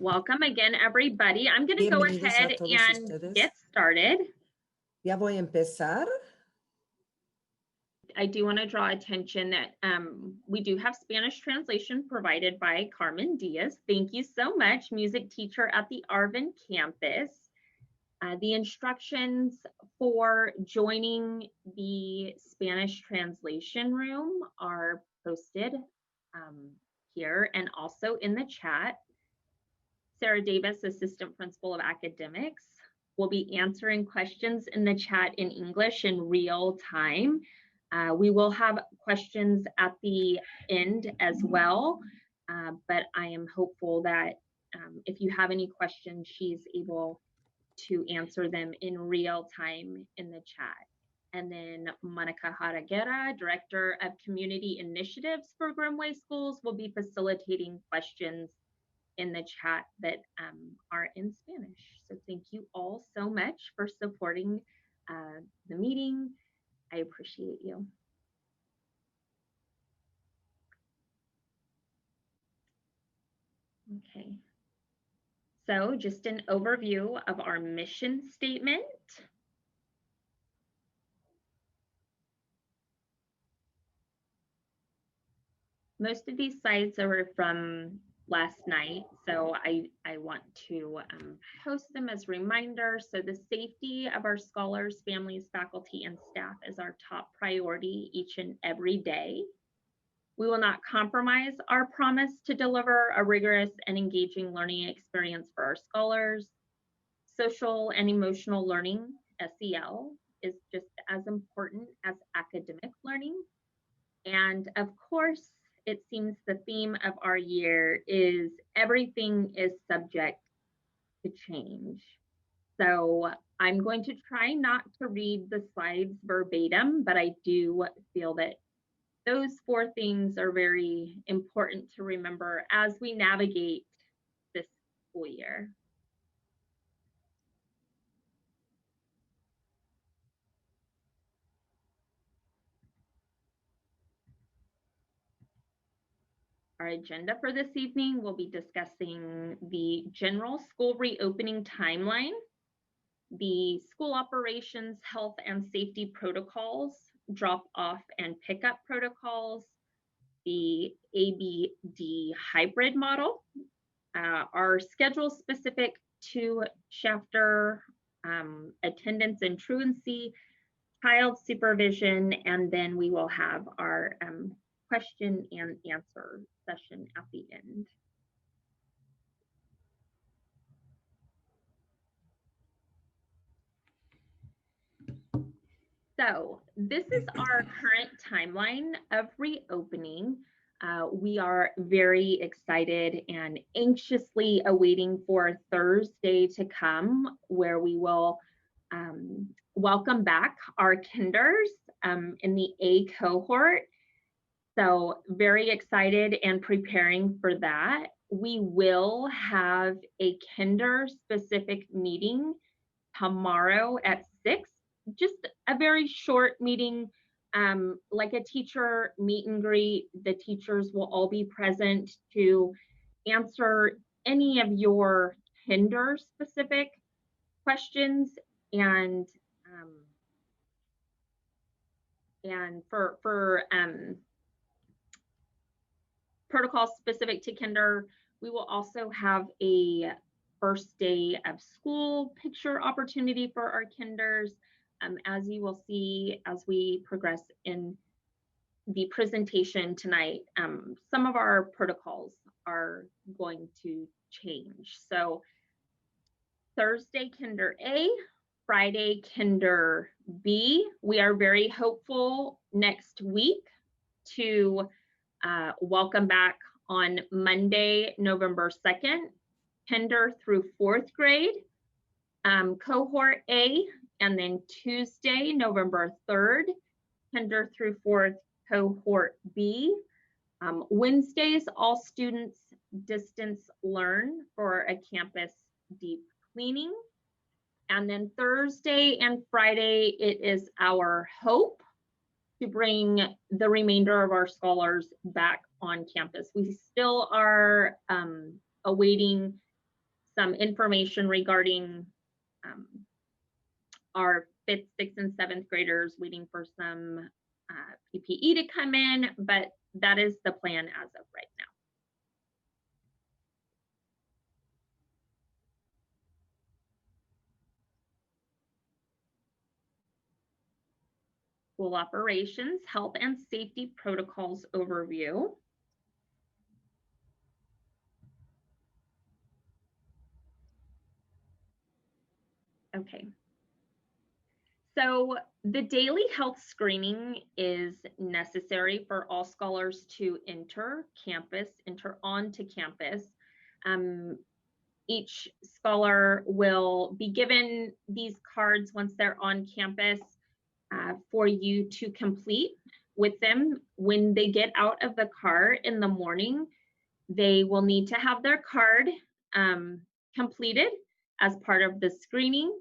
Welcome again, everybody. I'm going to go Bienvenidos ahead a todos and ustedes. get started. Ya voy a empezar. I do want to draw attention that we do have Spanish translation provided by Carmen Diaz. Thank you so much, music teacher at the Arvin campus. The instructions for joining the Spanish translation room are posted here and also in the chat. Sarah Davis, Assistant Principal of Academics, will be answering questions in the chat in English in real time. We will have questions at the end as well, but I am hopeful that if you have any questions, she's able to answer them in real time in the chat. And then Monica Jaraguera, Director of Community Initiatives for Grimway Schools, will be facilitating questions in the chat that are in Spanish. So thank you all so much for supporting the meeting. I appreciate you. Okay. So just an overview of our mission statement. Most of these slides are from last night, so I want to post them as reminders. So the safety of our scholars, families, faculty, and staff is our top priority each and every day. We will not compromise our promise to deliver a rigorous and engaging learning experience for our scholars. Social and emotional learning, SEL, is just as important as academic learning. And of course, it seems the theme of our year is everything is subject to change. So I'm going to try not to read the slides verbatim, but I do feel that those 4 things are very important to remember as we navigate this school year. Our agenda for this evening, we'll be discussing the general school reopening timeline, the school operations, health and safety protocols, drop off and pickup protocols, the ABD hybrid model, our schedule specific to chapter attendance and truancy, child supervision, and then we will have our question and answer session at the end. So this is our current timeline of reopening. We are very excited and anxiously awaiting for Thursday to come, where we will welcome back our kinders in the A cohort. So very excited and preparing for that. We will have a kinder specific meeting tomorrow at 6, just a very short meeting, like a teacher meet and greet. The teachers will all be present to answer any of your kinder specific questions and for protocols specific to kinder, we will also have a first day of school picture opportunity for our kinders. As you will see as we progress in the presentation tonight, some of our protocols are going to change. So Thursday, Kinder A, Friday, Kinder B. We are very hopeful next week to welcome back on Monday, November 2nd, Kinder through 4th grade, cohort A, and then Tuesday, November 3rd, Kinder through 4th, cohort B. Wednesdays, all students distance learn for a campus deep cleaning. And then Thursday and Friday, it is our hope to bring the remainder of our scholars back on campus. We still are awaiting some information regarding our 5th, 6th, and 7th graders, waiting for some PPE to come in, but that is the plan as of right now. School operations, health and safety protocols overview. Okay. So the daily health screening is necessary for all scholars to enter onto campus. Each scholar will be given these cards once they're on campus for you to complete with them. When they get out of the car in the morning, they will need to have their card completed as part of the screening.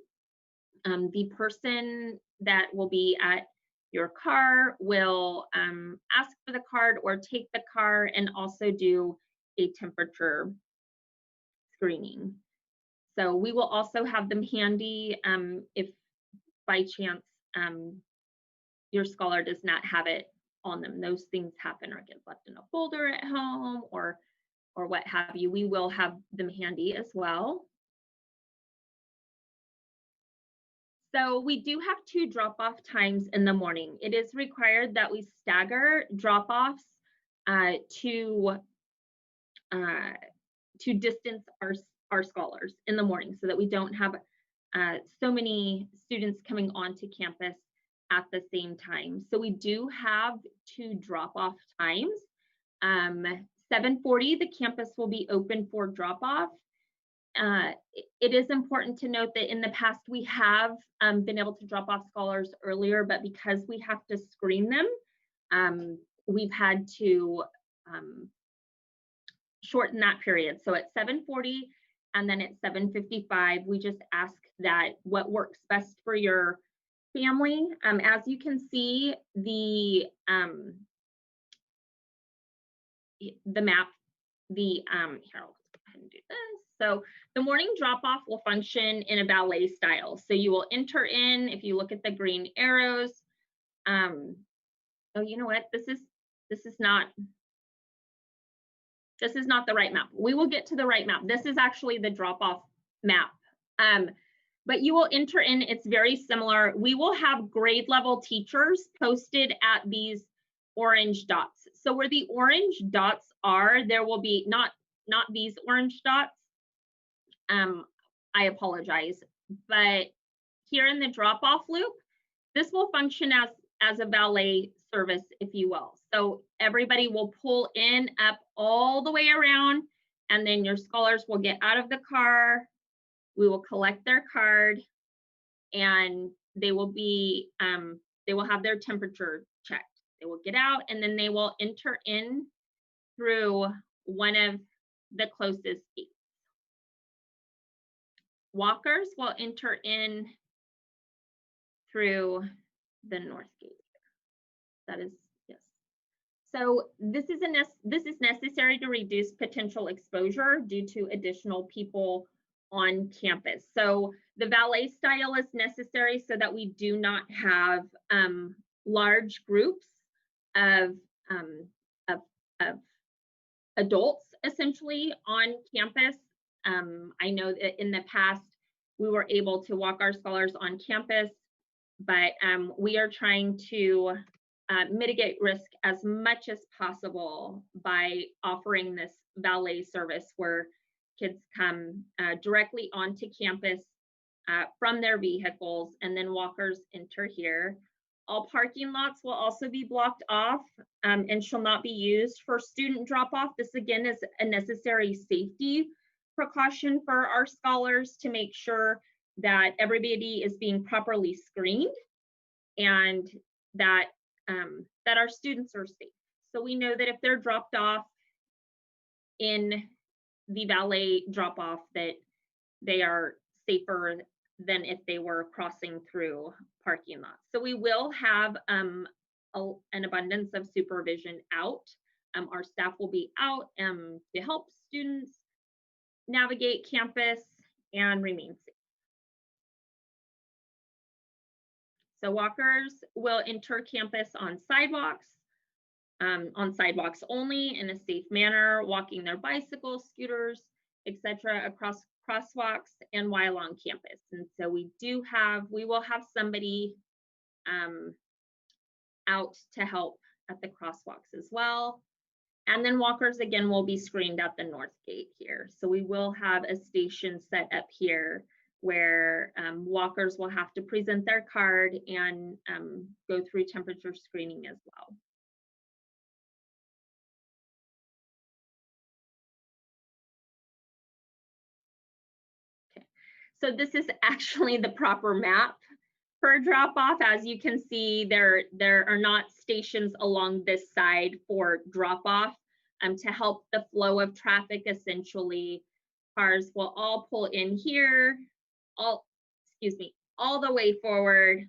The person that will be at your car will ask for the card or take the car and also do a temperature screening. So we will also have them handy if by chance your scholar does not have it on them. Those things happen or get left in a folder at home or what have you. We will have them handy as well. So we do have 2 drop-off times in the morning. It is required that we stagger drop-offs to distance our scholars in the morning so that we don't have so many students coming onto campus at the same time. So we do have 2 drop-off times. 7:40, the campus will be open for drop-off. It is important to note that in the past we have been able to drop off scholars earlier, but because we have to screen them, we've had to shorten that period. So at 7:40 and then at 7:55, we just ask that what works best for your family. As you can see, the map, here, I'll go ahead and do this. So the morning drop-off will function in a ballet style. So you will enter in, if you look at the green arrows, oh, you know what? This is not the right map. We will get to the right map. This is actually the drop-off map. But you will enter in, it's very similar. We will have grade level teachers posted at these orange dots. So where the orange dots are, there will be not these orange dots. I apologize, but here in the drop-off loop, this will function as a valet service, if you will. So everybody will pull in up all the way around, and then your scholars will get out of the car. We will collect their card, and they will have their temperature checked. They will get out, and then they will enter in through one of the closest gates. Walkers will enter in through the north gate. That is, yes. So this is necessary to reduce potential exposure due to additional people on campus. So the valet style is necessary so that we do not have large groups of adults essentially on campus. I know that in the past we were able to walk our scholars on campus, but we are trying to mitigate risk as much as possible by offering this valet service where kids come directly onto campus from their vehicles, and then walkers enter here. All parking lots will also be blocked off and shall not be used for student drop-off. This again is a necessary safety precaution for our scholars to make sure that everybody is being properly screened and that our students are safe. So we know that if they're dropped off in the valet drop-off, that they are safer than if they were crossing through parking lots. So we will have an abundance of supervision out. Our staff will be out to help students navigate campus and remain safe. So walkers will enter campus on sidewalks only in a safe manner, walking their bicycles, scooters, etc., across crosswalks and while on campus. And so we will have somebody out to help at the crosswalks as well. And then walkers again will be screened at the north gate here. So we will have a station set up here where walkers will have to present their card and go through temperature screening as well. Okay, so this is actually the proper map for drop off. As you can see, there are not stations along this side for drop off. To help the flow of traffic, essentially, cars will all pull in here, all the way forward.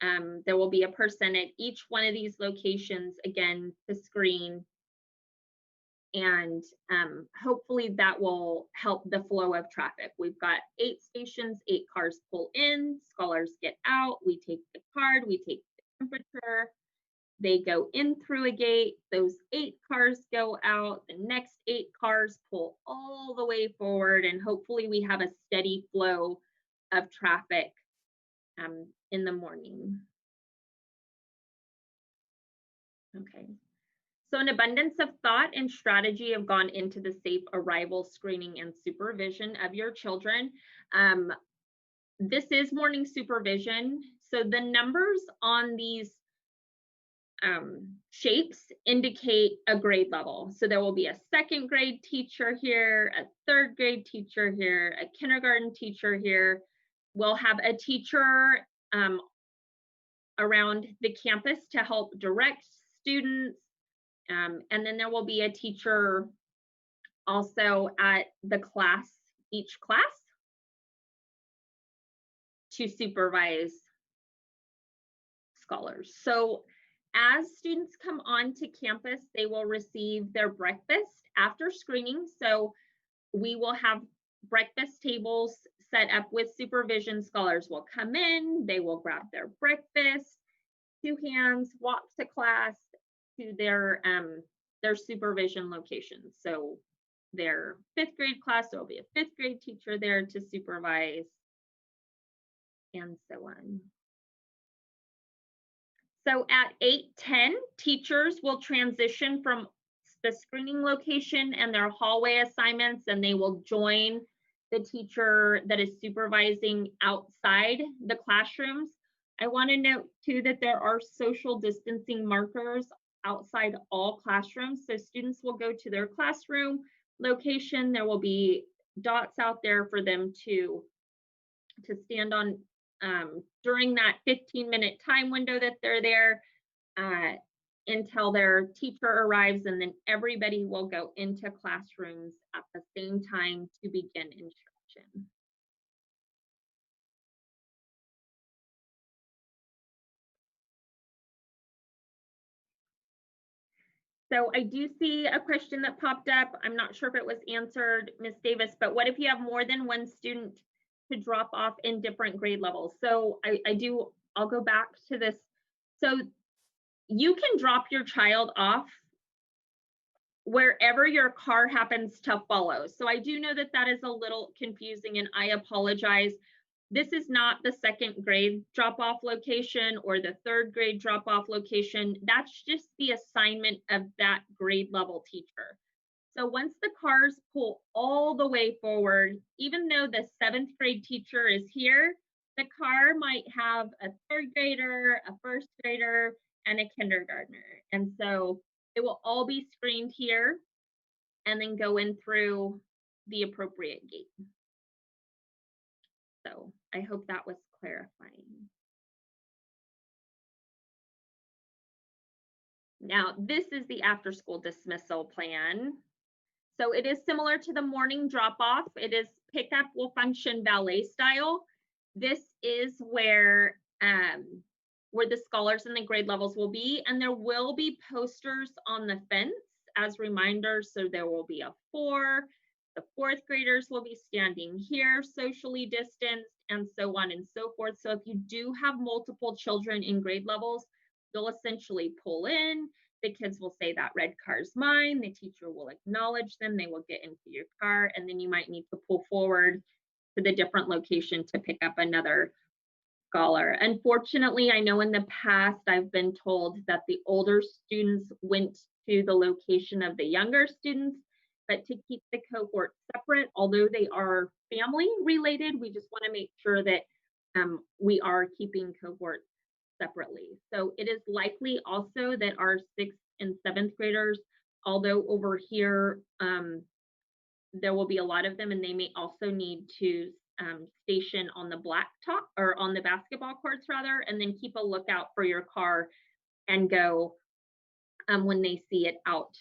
There will be a person at each one of these locations, again, to screen. And hopefully that will help the flow of traffic. We've got 8 stations, 8 cars pull in, scholars get out, we take the card, we take the temperature, they go in through a gate, those 8 cars go out, the next 8 cars pull all the way forward, and hopefully we have a steady flow of traffic in the morning. Okay. So an abundance of thought and strategy have gone into the safe arrival, screening, and supervision of your children. This is morning supervision. So the numbers on these shapes indicate a grade level. So there will be a 2nd grade teacher here, a 3rd grade teacher here, a kindergarten teacher here. We'll have a teacher around the campus to help direct students. And then there will be a teacher also at each class to supervise scholars. So as students come onto campus, they will receive their breakfast after screening. So we will have breakfast tables set up with supervision. Scholars will come in, they will grab their breakfast, 2 hands, walk to class, to their supervision locations. So their 5th grade class, there will be a 5th grade teacher there to supervise, and so on. So at 8:10, teachers will transition from the screening location and their hallway assignments, and they will join the teacher that is supervising outside the classrooms. I want to note too that there are social distancing markers outside all classrooms. So students will go to their classroom location. There will be dots out there for them to stand on during that 15-minute time window that they're there until their teacher arrives, and then everybody will go into classrooms at the same time to begin instruction. So I do see a question that popped up. I'm not sure if it was answered, Ms. Davis, but what if you have more than one student to drop off in different grade levels? So I'll go back to this. So you can drop your child off wherever your car happens to follow. So I do know that that is a little confusing, and I apologize. This is not the 2nd grade drop-off location or the 3rd grade drop-off location. That's just the assignment of that grade level teacher. So once the cars pull all the way forward, even though the 7th grade teacher is here, the car might have a 3rd grader, a 1st grader, and a kindergartner. And so it will all be screened here and then go in through the appropriate gate. So I hope that was clarifying. Now, this is the after-school dismissal plan. So it is similar to the morning drop-off. It is pickup will function ballet style. This is where the scholars and the grade levels will be, and there will be posters on the fence as reminders. So there will be a 4, The fourth graders will be standing here, socially distanced, and so on and so forth. So if you do have multiple children in grade levels, they'll essentially pull in. The kids will say that red car's mine. The teacher will acknowledge them. They will get into your car, and then you might need to pull forward to the different location to pick up another scholar. Unfortunately, I know in the past I've been told that the older students went to the location of the younger students, but to keep the cohort separate, although they are family related, we just want to make sure that we are keeping cohorts separately. So it is likely also that our 6th and 7th graders, although over here there will be a lot of them, and they may also need to station on the blacktop or on the basketball courts rather, and then keep a lookout for your car and go when they see it out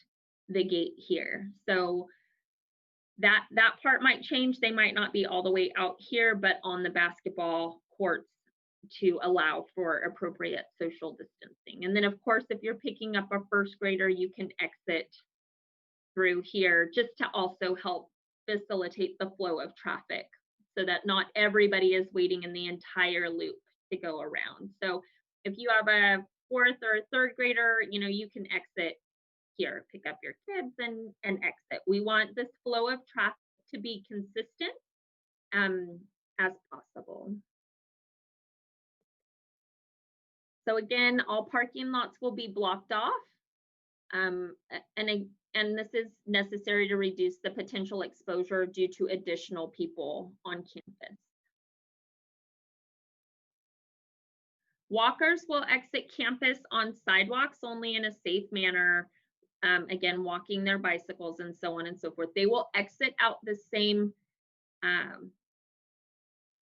the gate here. So that part might change. They might not be all the way out here, but on the basketball courts to allow for appropriate social distancing. And then of course, if you're picking up a first grader, you can exit through here just to also help facilitate the flow of traffic so that not everybody is waiting in the entire loop to go around. So if you have a fourth or third grader, you can exit here, pick up your kids and exit. We want this flow of traffic to be consistent as possible. So again, all parking lots will be blocked off. And this is necessary to reduce the potential exposure due to additional people on campus. Walkers will exit campus on sidewalks only in a safe manner. Again, walking their bicycles and so on and so forth. They will exit out the same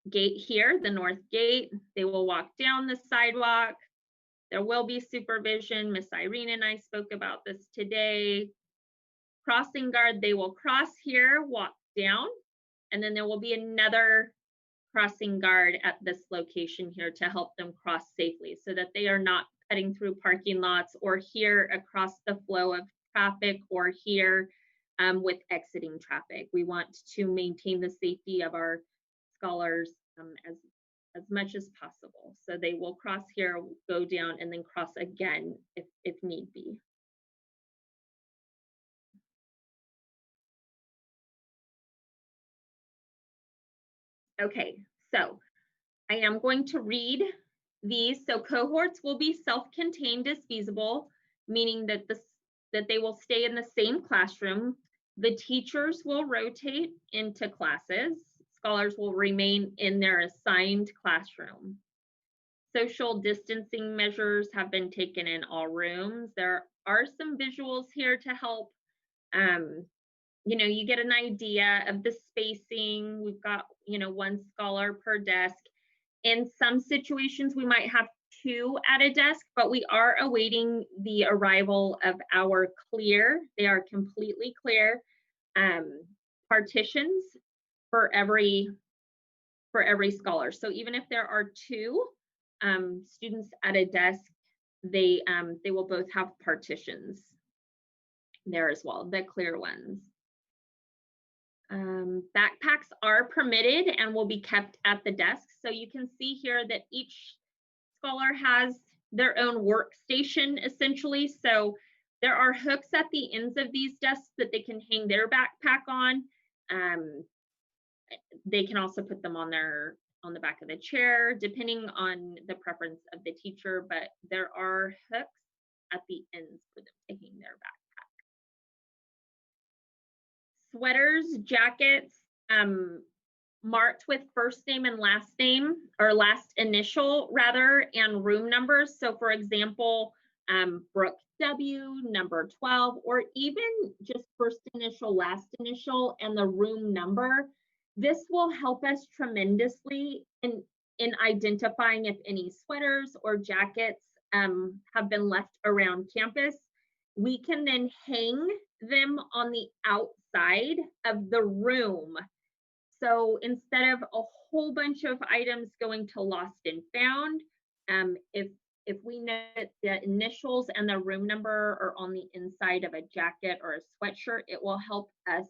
gate here, the north gate. They will walk down the sidewalk. There will be supervision. Miss Irene and I spoke about this today. Crossing guard, they will cross here, walk down, and then there will be another crossing guard at this location here to help them cross safely so that they are not cutting through parking lots or here across the flow of traffic or here with exiting traffic. We want to maintain the safety of our scholars as much as possible. So they will cross here, go down, and then cross again if need be. Okay, so I am going to read these. So cohorts will be self-contained as feasible, meaning that they will stay in the same classroom. The teachers will rotate into classes. Scholars will remain in their assigned classroom. Social distancing measures have been taken in all rooms. There are some visuals here to help you get an idea of the spacing. We've got, one scholar per desk. In some situations, we might have 2 at a desk, but we are awaiting the arrival of our clear. They are completely clear partitions for every scholar. So even if there are 2 students at a desk, they will both have partitions there as well, the clear ones. Backpacks are permitted and will be kept at the desk. So you can see here that each scholar has their own workstation essentially. So there are hooks at the ends of these desks that they can hang their backpack on. They can also put them on the back of the chair, depending on the preference of the teacher, but there are hooks at the ends for them to hang their backpack. Sweaters, jackets, marked with first name and last name, or last initial rather, and room numbers. So for example, Brooke W, number 12, or even just first initial, last initial, and the room number. This will help us tremendously in identifying if any sweaters or jackets have been left around campus. We can then hang them on the outside of the room. So instead of a whole bunch of items going to lost and found, if we know that the initials and the room number are on the inside of a jacket or a sweatshirt, it will help us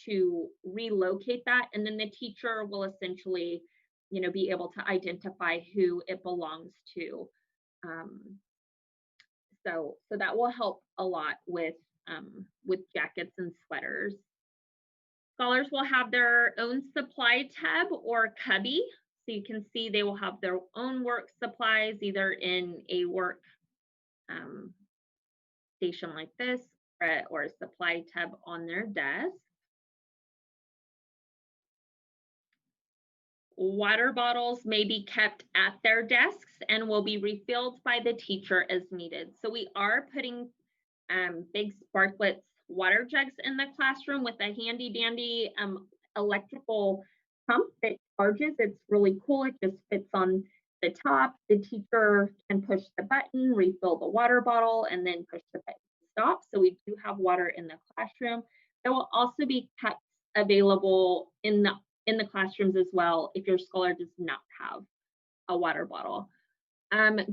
to relocate that, and then the teacher will essentially, be able to identify who it belongs to. So that will help a lot with jackets and sweaters. Scholars will have their own supply tab or cubby. So you can see they will have their own work supplies, either in a work station like this, or a supply tab on their desk. Water bottles may be kept at their desks and will be refilled by the teacher as needed. So we are putting big Sparklets water jugs in the classroom with a handy dandy electrical pump that charges. It's really cool. It just fits on the top. The teacher can push the button, refill the water bottle, and then push the button to stop. So we do have water in the classroom. There will also be cups available in the classrooms as well if your scholar does not have a water bottle.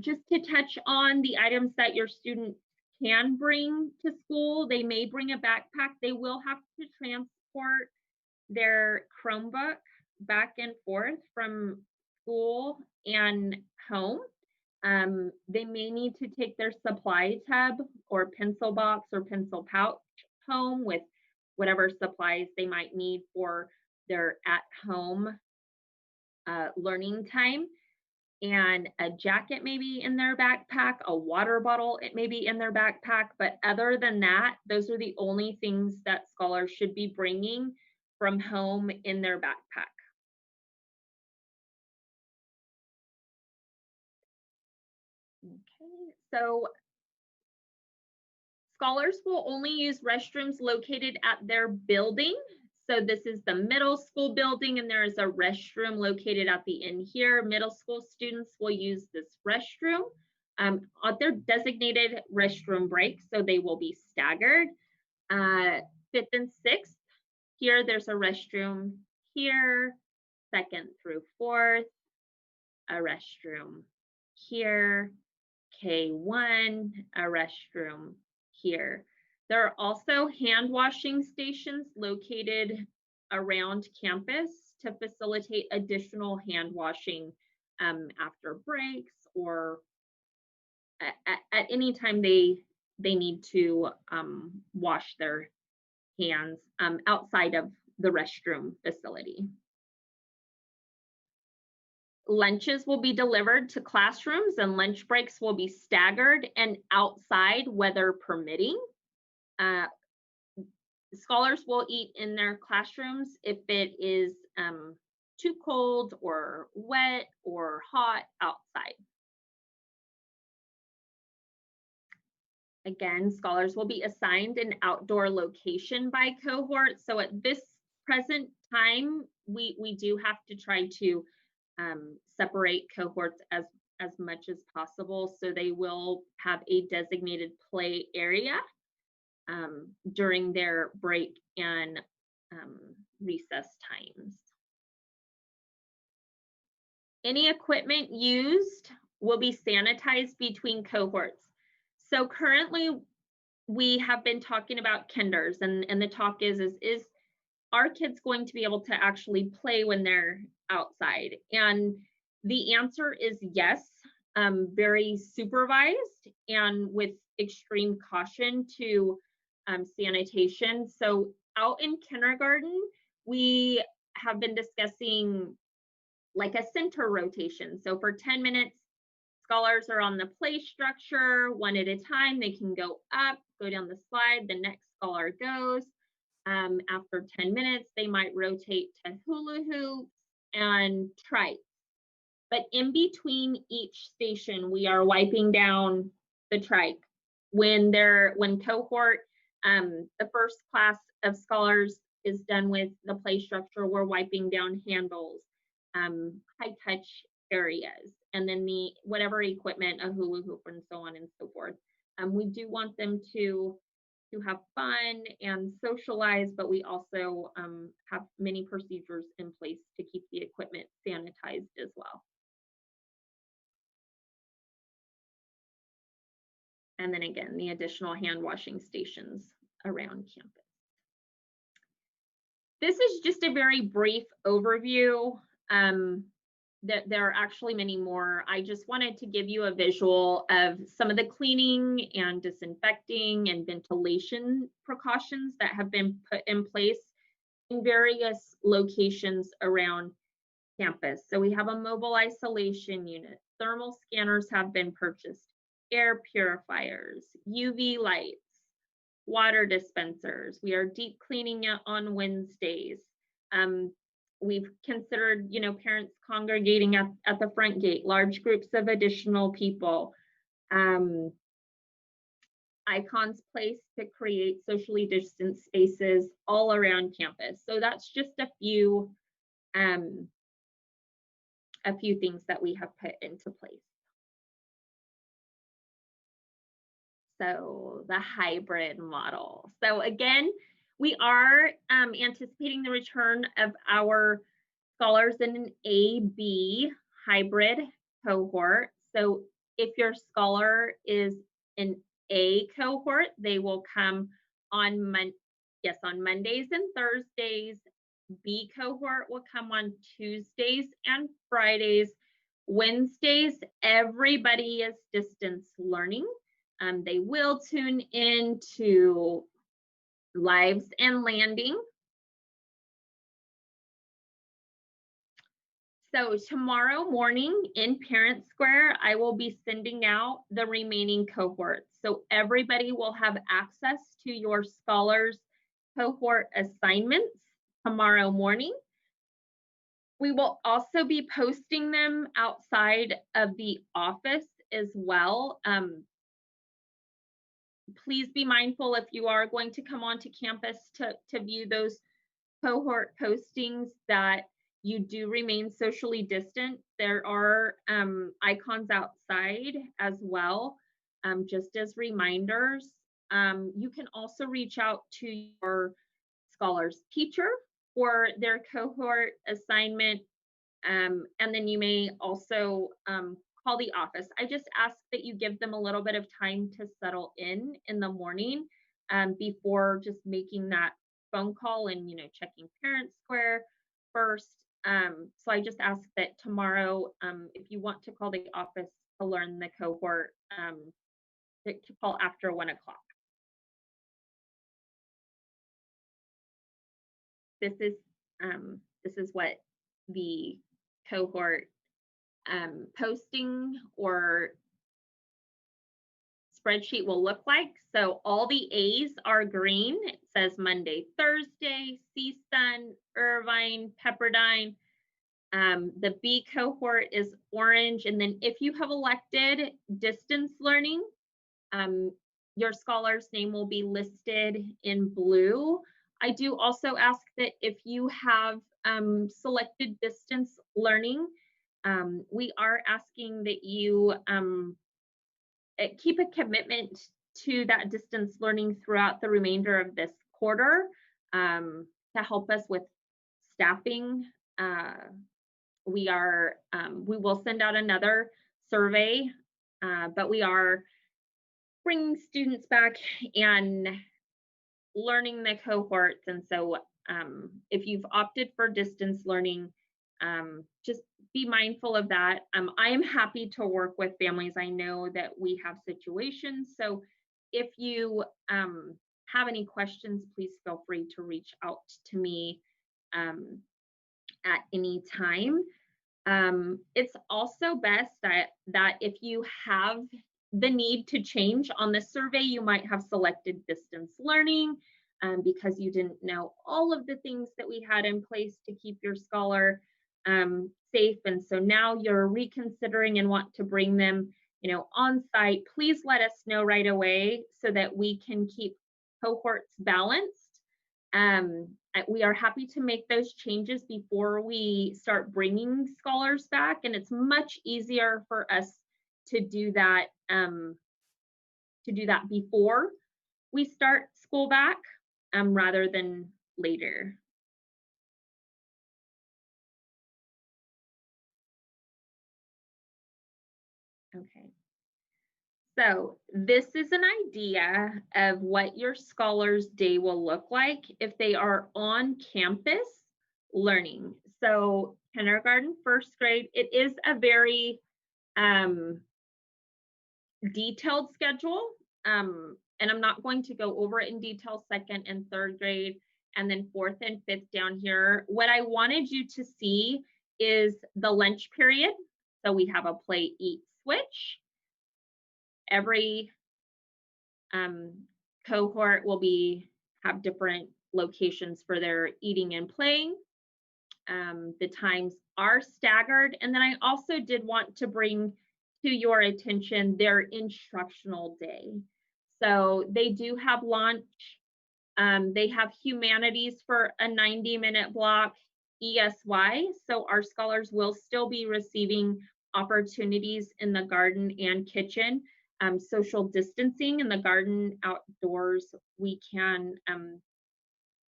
Just to touch on the items that your student can bring to school, they may bring a backpack. They will have to transport their Chromebook back and forth from school and home. They may need to take their supply tub or pencil box or pencil pouch home with whatever supplies they might need for their at-home learning time. And a jacket may be in their backpack, a water bottle, it may be in their backpack, but other than that, those are the only things that scholars should be bringing from home in their backpack. Okay, so scholars will only use restrooms located at their building. So this is the middle school building, and there is a restroom located at the end here. Middle school students will use this restroom at their designated restroom breaks, so they will be staggered. 5th and 6th, here there's a restroom here. 2nd through 4th, a restroom here. K1, a restroom here. There are also hand washing stations located around campus to facilitate additional hand washing after breaks or at any time they need to wash their hands outside of the restroom facility. Lunches will be delivered to classrooms and lunch breaks will be staggered and outside, weather permitting. Scholars will eat in their classrooms if it is too cold or wet or hot outside. Again, scholars will be assigned an outdoor location by cohort. So at this present time, we do have to try to separate cohorts as much as possible. So they will have a designated play area during their break and recess times. Any equipment used will be sanitized between cohorts. So currently we have been talking about kinders, and the talk is are kids going to be able to actually play when they're outside? And the answer is yes, very supervised and with extreme caution to sanitation. So out in kindergarten, we have been discussing like a center rotation. So for 10 minutes, scholars are on the play structure one at a time. They can go up, go down the slide, the next scholar goes. After 10 minutes, they might rotate to hula hoops and trike. But in between each station, we are wiping down the trike. When cohort, the first class of scholars is done with the play structure, we're wiping down handles, high touch areas, and then whatever equipment, a hula hoop and so on and so forth. We do want them to have fun and socialize, but we also have many procedures in place to keep the equipment sanitized as well. And then again, the additional hand washing stations around campus. This is just a very brief overview. Um, there are actually many more. I just wanted to give you a visual of some of the cleaning and disinfecting and ventilation precautions that have been put in place in various locations around campus. So we have a mobile isolation unit, thermal scanners have been purchased, air purifiers, UV lights, water dispensers. We are deep cleaning it on Wednesdays. Um, we've considered, parents congregating at the front gate, large groups of additional people. Icons placed to create socially distanced spaces all around campus. So that's just um, a few things that we have put into place. So the hybrid model. So again, we are anticipating the return of our scholars in an A-B hybrid cohort. So if your scholar is an A cohort, they will come on Mondays and Thursdays. B cohort will come on Tuesdays and Fridays. Wednesdays, everybody is distance learning. They will tune in to Lives and Landing. So tomorrow morning in Parent Square, I will be sending out the remaining cohorts. So everybody will have access to your scholars cohort assignments tomorrow morning. We will also be posting them outside of the office as well. Please be mindful if you are going to come onto campus to view those cohort postings that you do remain socially distant. There are icons outside as well, just as reminders. You can also reach out to your scholars teacher for their cohort assignment. And then you may also call the office. I just ask that you give them a little bit of time to settle in the morning before just making that phone call and checking Parent Square first. So I just ask that tomorrow, if you want to call the office to learn the cohort, to call after 1 o'clock. This is what the cohort posting or spreadsheet will look like. So all the A's are green. It says Monday, Thursday, CSUN, Irvine, Pepperdine. The B cohort is orange. And then if you have elected distance learning, your scholar's name will be listed in blue. I do also ask that if you have selected distance learning, we are asking that you keep a commitment to that distance learning throughout the remainder of this quarter to help us with staffing. We will send out another survey, but we are bringing students back and learning the cohorts. And so if you've opted for distance learning, just be mindful of that. I am happy to work with families. I know that we have situations. So if you have any questions, please feel free to reach out to me at any time. It's also best that if you have the need to change on the survey, you might have selected distance learning because you didn't know all of the things that we had in place to keep your scholar safe. And so now you're reconsidering and want to bring them, on site. Please let us know right away so that we can keep cohorts balanced. We are happy to make those changes before we start bringing scholars back, and it's much easier for us to do that before we start school back rather than later. Okay. So this is an idea of what your scholars day will look like if they are on campus learning. So kindergarten, first grade, it is a very detailed schedule. And I'm not going to go over it in detail second and third grade, and then fourth and fifth down here. What I wanted you to see is the lunch period. So we have a play, eat, switch. Every cohort will have different locations for their eating and playing. The times are staggered. And then I also did want to bring to your attention their instructional day. So they do have lunch. They have humanities for a 90-minute block, ESY. So our scholars will still be receiving opportunities in the garden and kitchen. Social distancing in the garden outdoors, we can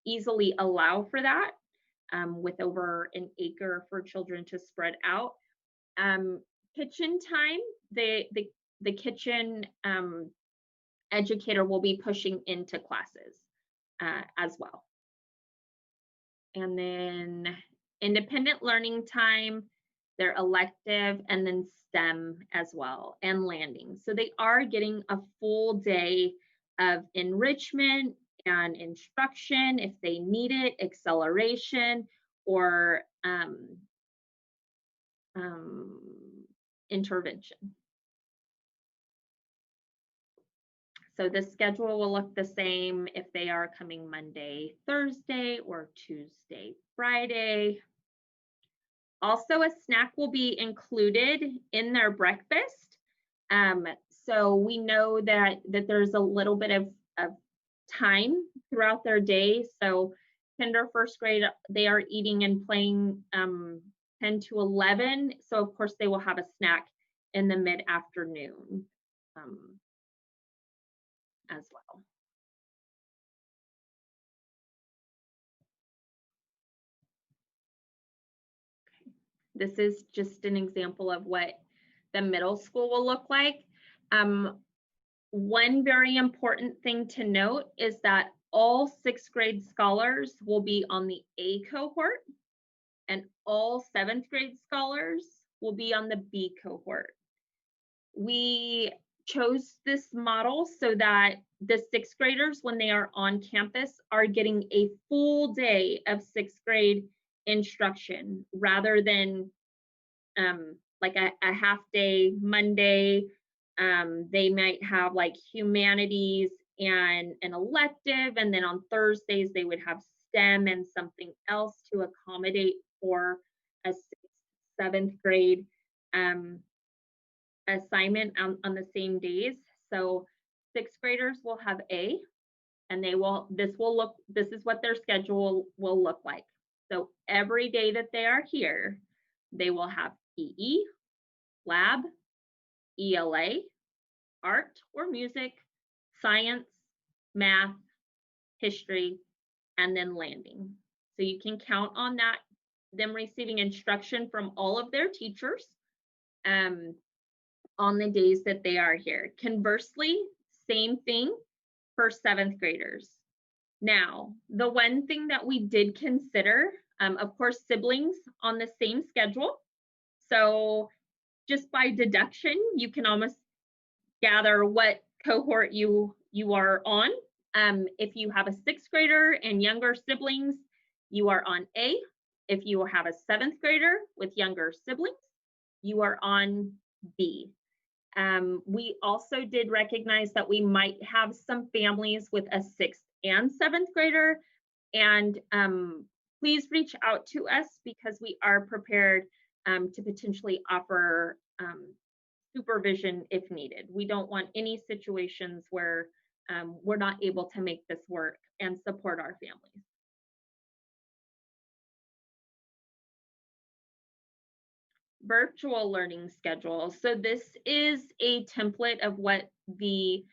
easily allow for that. With over an acre for children to spread out. Kitchen time, the kitchen educator will be pushing into classes as well. And then independent learning time, their elective, and then STEM as well, and landing. So they are getting a full day of enrichment and instruction if they need it, acceleration, or intervention. So the schedule will look the same if they are coming Monday, Thursday, or Tuesday, Friday. Also, a snack will be included in their breakfast. So we know that there's a little bit of time throughout their day. So kinder, first grade, they are eating and playing 10 to 11. So of course they will have a snack in the mid-afternoon as well. Okay. This is just an example of what the middle school will look like. One very important thing to note is that all sixth grade scholars will be on the A cohort, and all seventh grade scholars will be on the B cohort. We chose this model so that the sixth graders, when they are on campus, are getting a full day of sixth grade instruction rather than like a half day Monday. They might have like humanities and an elective, and then on Thursdays they would have STEM and something else to accommodate for a sixth, seventh grade assignment on the same days. So sixth graders will have A, and this is what their schedule will look like. So every day that they are here, they will have PE, lab, ELA, art or music, science, math, history, and then landing. So you can count on that, them receiving instruction from all of their teachers on the days that they are here. Conversely, same thing for seventh graders. Now, the one thing that we did consider, of course, siblings on the same schedule. So just by deduction, you can almost gather what cohort you are on. If you have a sixth grader and younger siblings, you are on A. If you have a seventh grader with younger siblings, you are on B. We also did recognize that we might have some families with a sixth and seventh grader, and please reach out to us because we are prepared to potentially offer supervision if needed. We don't want any situations where we're not able to make this work and support our families. Virtual learning schedule. So this is a template of what the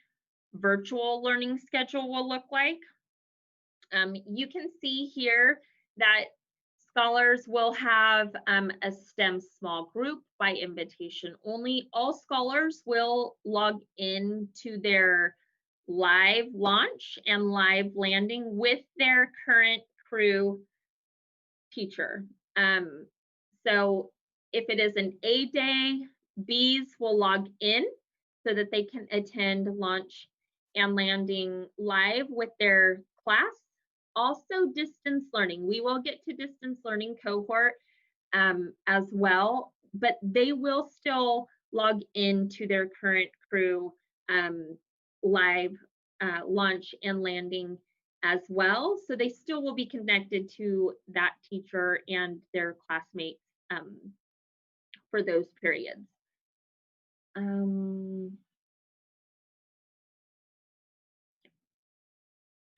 virtual learning schedule will look like. You can see here that Scholars will have a STEM small group by invitation only. All scholars will log in to their live launch and live landing with their current crew teacher. So if it is an A day, Bs will log in so that they can attend launch and landing live with their class. Also distance learning. We will get to distance learning cohort as well, but they will still log into their current crew live launch and landing as well. So they still will be connected to that teacher and their classmates for those periods.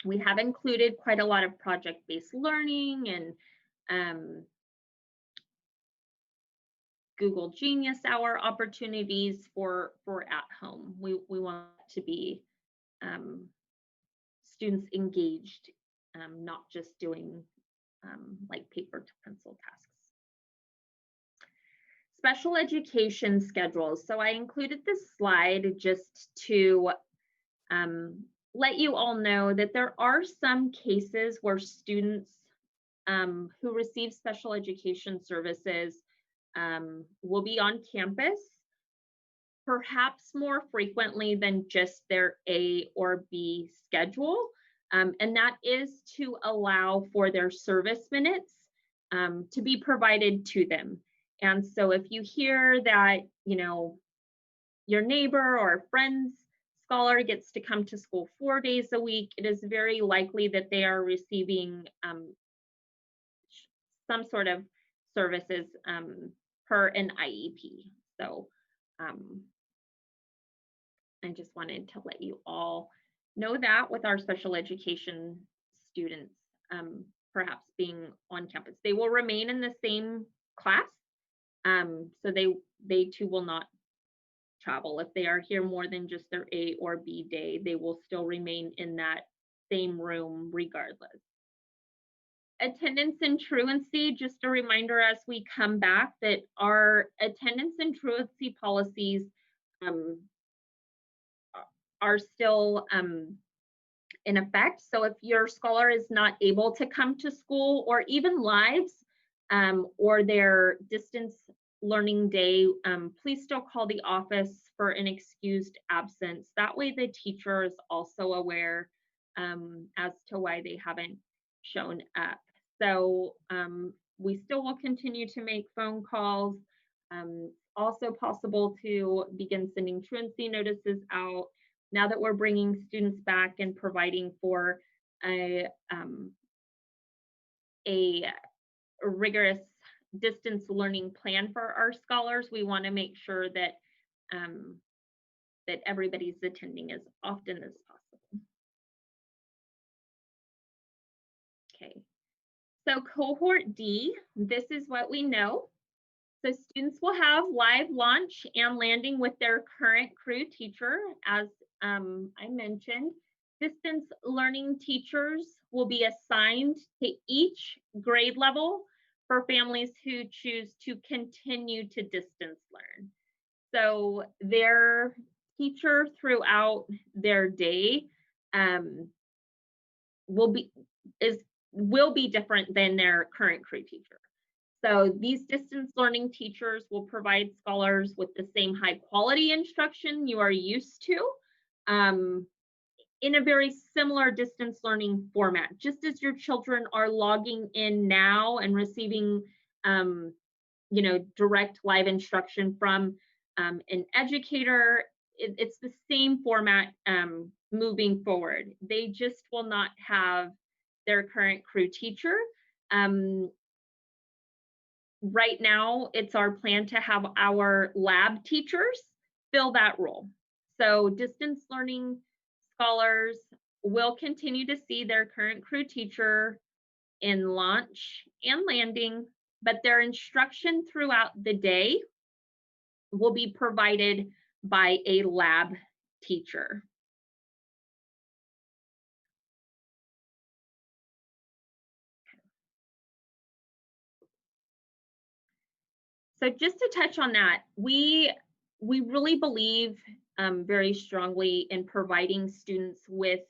We have included quite a lot of project-based learning and Google Genius Hour opportunities for at home. We want to be students engaged, not just doing like paper to pencil tasks. Special education schedules. So I included this slide just to let you all know that there are some cases where students who receive special education services will be on campus, perhaps more frequently than just their A or B schedule. And that is to allow for their service minutes to be provided to them. And so if you hear that, you know, your neighbor or friend's scholar gets to come to school 4 days a week, it is very likely that they are receiving some sort of services per an IEP. So I just wanted to let you all know that with our special education students perhaps being on campus. They will remain in the same class, so they too will not travel. If they are here more than just their A or B day, they will still remain in that same room regardless. Attendance and truancy, just a reminder as we come back that our attendance and truancy policies are still in effect. So if your scholar is not able to come to school or even lives or their distance learning day, please still call the office for an excused absence. That way the teacher is also aware as to why they haven't shown up. So we still will continue to make phone calls. Also possible to begin sending truancy notices out now that we're bringing students back and providing for a rigorous distance learning plan for our scholars. We want to make sure that that everybody's attending as often as possible. Okay, so cohort D, this is what we know. So students will have live launch and landing with their current crew teacher, as I mentioned. Distance learning teachers will be assigned to each grade level for families who choose to continue to distance learn. So their teacher throughout their day will be different than their current crew teacher. So these distance learning teachers will provide scholars with the same high quality instruction you are used to in a very similar distance learning format. Just as your children are logging in now and receiving you know, direct live instruction from an educator, it's the same format moving forward. They just will not have their current crew teacher. Right now, it's our plan to have our lab teachers fill that role. So distance learning scholars will continue to see their current crew teacher in launch and landing, but their instruction throughout the day will be provided by a lab teacher. So just to touch on that, we really believe very strongly in providing students with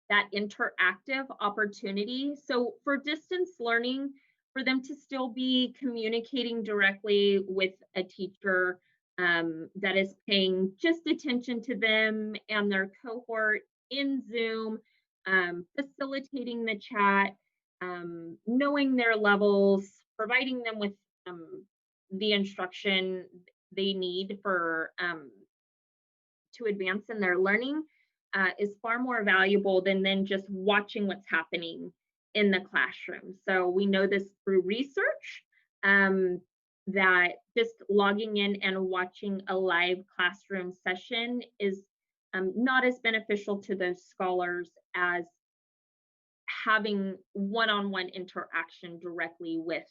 that interactive opportunity. So for distance learning, for them to still be communicating directly with a teacher that is paying just attention to them and their cohort in Zoom, facilitating the chat, knowing their levels, providing them with the instruction they need for to advance in their learning is far more valuable than just watching what's happening in the classroom. So we know this through research that just logging in and watching a live classroom session is not as beneficial to those scholars as having one-on-one interaction directly with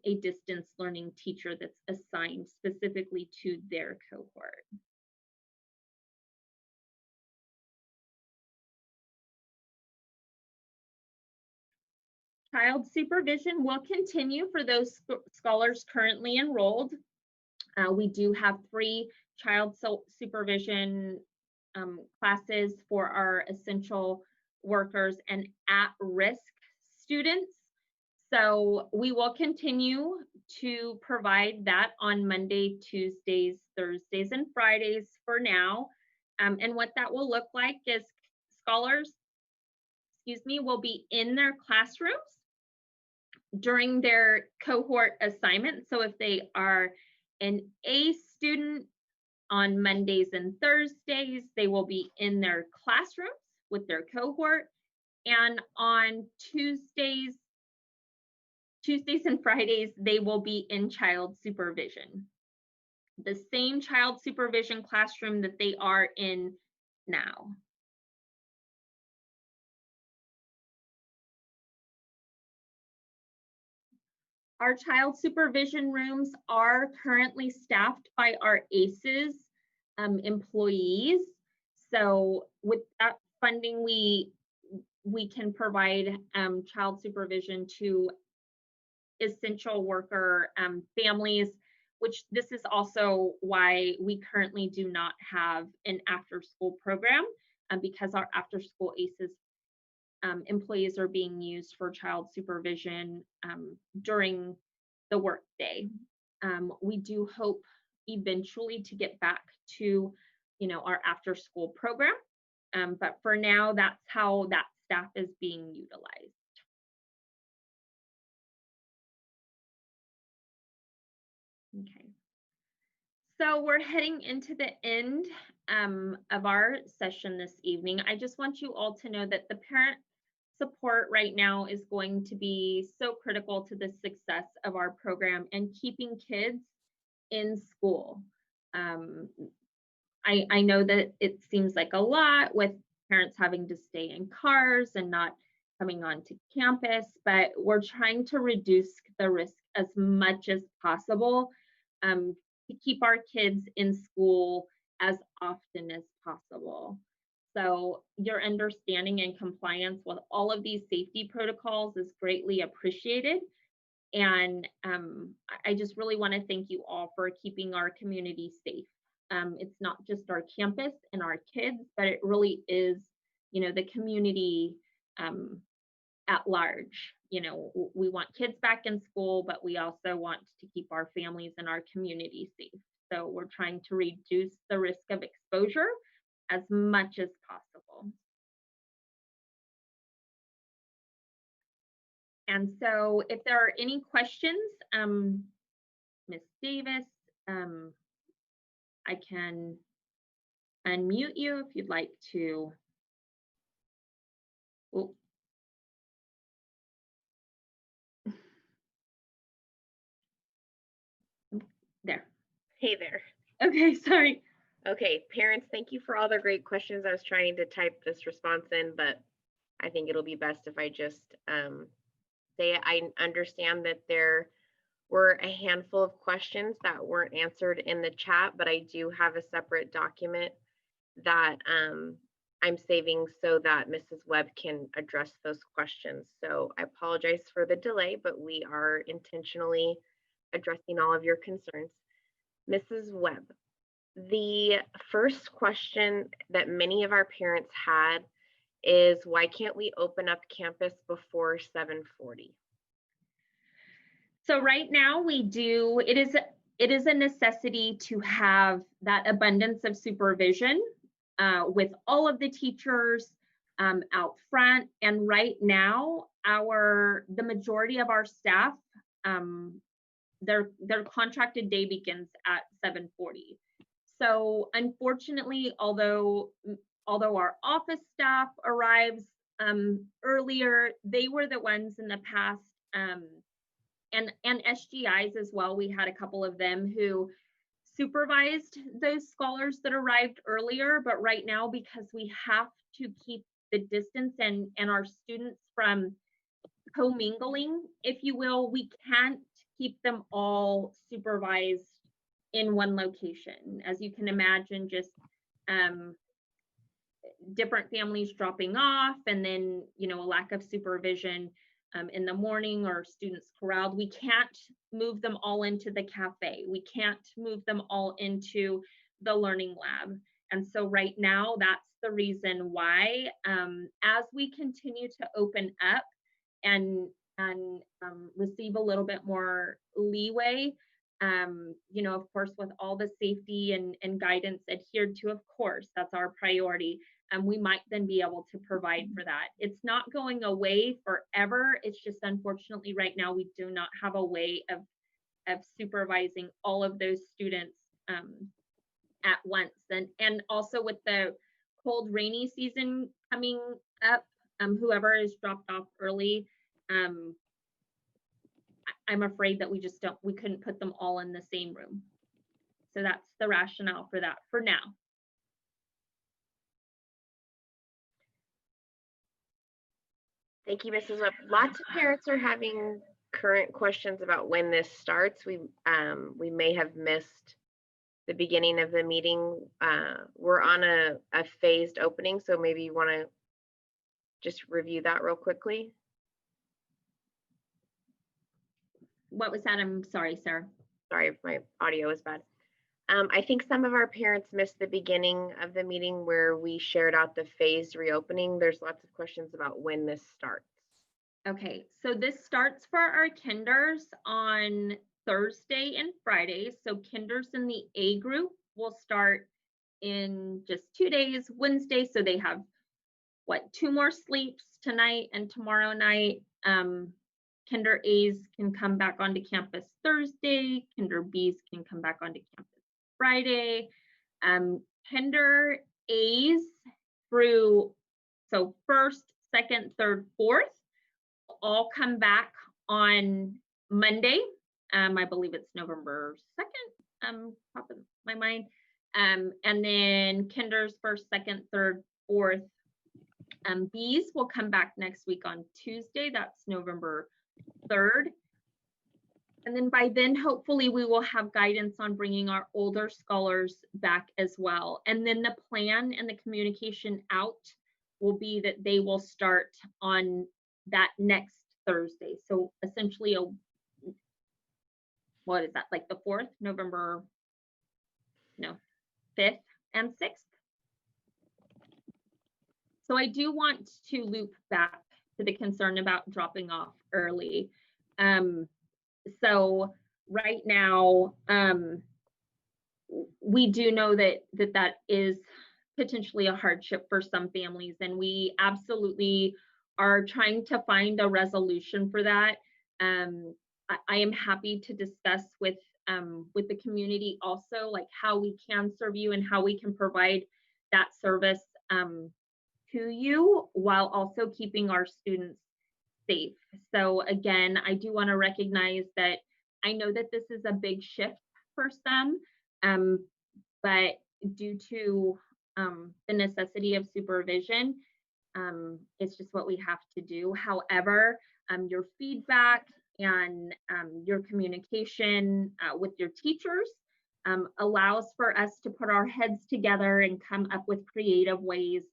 a distance learning teacher that's assigned specifically to their cohort. Child supervision will continue for those scholars currently enrolled. We do have 3 child supervision classes for our essential workers and at-risk students. So we will continue to provide that on Monday, Tuesdays, Thursdays, and Fridays for now. And what that will look like is scholars, will be in their classrooms during their cohort assignment. So if they are an A student on Mondays and Thursdays, they will be in their classrooms with their cohort. And on Tuesdays and Fridays, they will be in child supervision. The same child supervision classroom that they are in now. Our child supervision rooms are currently staffed by our ACEs employees. So with that funding, we can provide child supervision to essential worker families, which this is also why we currently do not have an after-school program because our after-school ACEs employees are being used for child supervision during the workday. We do hope eventually to get back to, our after-school program, but for now, that's how that staff is being utilized. Okay. So we're heading into the end of our session this evening. I just want you all to know that the parent support right now is going to be so critical to the success of our program and keeping kids in school. I know that it seems like a lot with parents having to stay in cars and not coming onto campus, but we're trying to reduce the risk as much as possible to keep our kids in school as often as possible. So your understanding and compliance with all of these safety protocols is greatly appreciated. And I just really want to thank you all for keeping our community safe. It's not just our campus and our kids, but it really is, the community at large. We want kids back in school, but we also want to keep our families and our community safe. So we're trying to reduce the risk of exposure as much as possible. And so if there are any questions, Ms. Davis, I can unmute you if you'd like to. Oh. There. Hey there. Okay, sorry. Okay, parents, thank you for all the great questions. I was trying to type this response in, but I think it'll be best if I just say it. I understand that there were a handful of questions that weren't answered in the chat, but I do have a separate document that I'm saving so that Mrs. Webb can address those questions. So I apologize for the delay, but we are intentionally addressing all of your concerns. Mrs. Webb, the first question that many of our parents had is, why can't we open up campus before 7:40? So right now we do, it is a necessity to have that abundance of supervision with all of the teachers out front. And right now, the majority of our staff, their contracted day begins at 7:40. So unfortunately, although our office staff arrives earlier, they were the ones in the past, and SGIs as well. We had a couple of them who supervised those scholars that arrived earlier, but right now, because we have to keep the distance and our students from commingling, if you will, we can't keep them all supervised in one location. As you can imagine, just different families dropping off, and then, you know, a lack of supervision in the morning, or students corralled. We can't move them all into the cafe. We can't move them all into the learning lab. And so right now, that's the reason why, as we continue to open up and receive a little bit more leeway, you know, of course, with all the safety and guidance adhered to, of course, that's our priority. And we might then be able to provide for that. It's not going away forever. It's just, unfortunately, right now, we do not have a way of supervising all of those students at once. And also with the cold, rainy season coming up, whoever is dropped off early, I'm afraid that we couldn't put them all in the same room. So that's the rationale for that for now. Thank you, Mrs. Webb. Lots of parents are having current questions about when this starts. We may have missed the beginning of the meeting. We're on a phased opening, so maybe you want to just review that real quickly. What was that? I'm sorry, Sarah. Sorry if my audio is bad. I think some of our parents missed the beginning of the meeting where we shared out the phased reopening. There's lots of questions about when this starts. Okay, so this starts for our kinders on Thursday and Friday. So kinders in the A group will start in just 2 days, Wednesday. So they have, what, 2 more sleeps tonight and tomorrow night. Kinder A's can come back onto campus Thursday. Kinder B's can come back onto campus Friday. Kinder A's through, so first, second, third, fourth, all come back on Monday. I believe it's November 2nd, top of my mind. And then Kinder's first, second, third, fourth, B's will come back next week on Tuesday. That's November 3rd. And then by then, hopefully, we will have guidance on bringing our older scholars back as well. And then the plan and the communication out will be that they will start on that next Thursday. So essentially, what is that, like the 4th, November, no, 5th and 6th. So I do want to loop back to the concern about dropping off early. So right now, we do know that is potentially a hardship for some families, and we absolutely are trying to find a resolution for that. I am happy to discuss with the community also, like how we can serve you and how we can provide that service to you while also keeping our students safe. So again, I do want to recognize that I know that this is a big shift for some, but due to the necessity of supervision, it's just what we have to do. However, your feedback and your communication with your teachers allows for us to put our heads together and come up with creative ways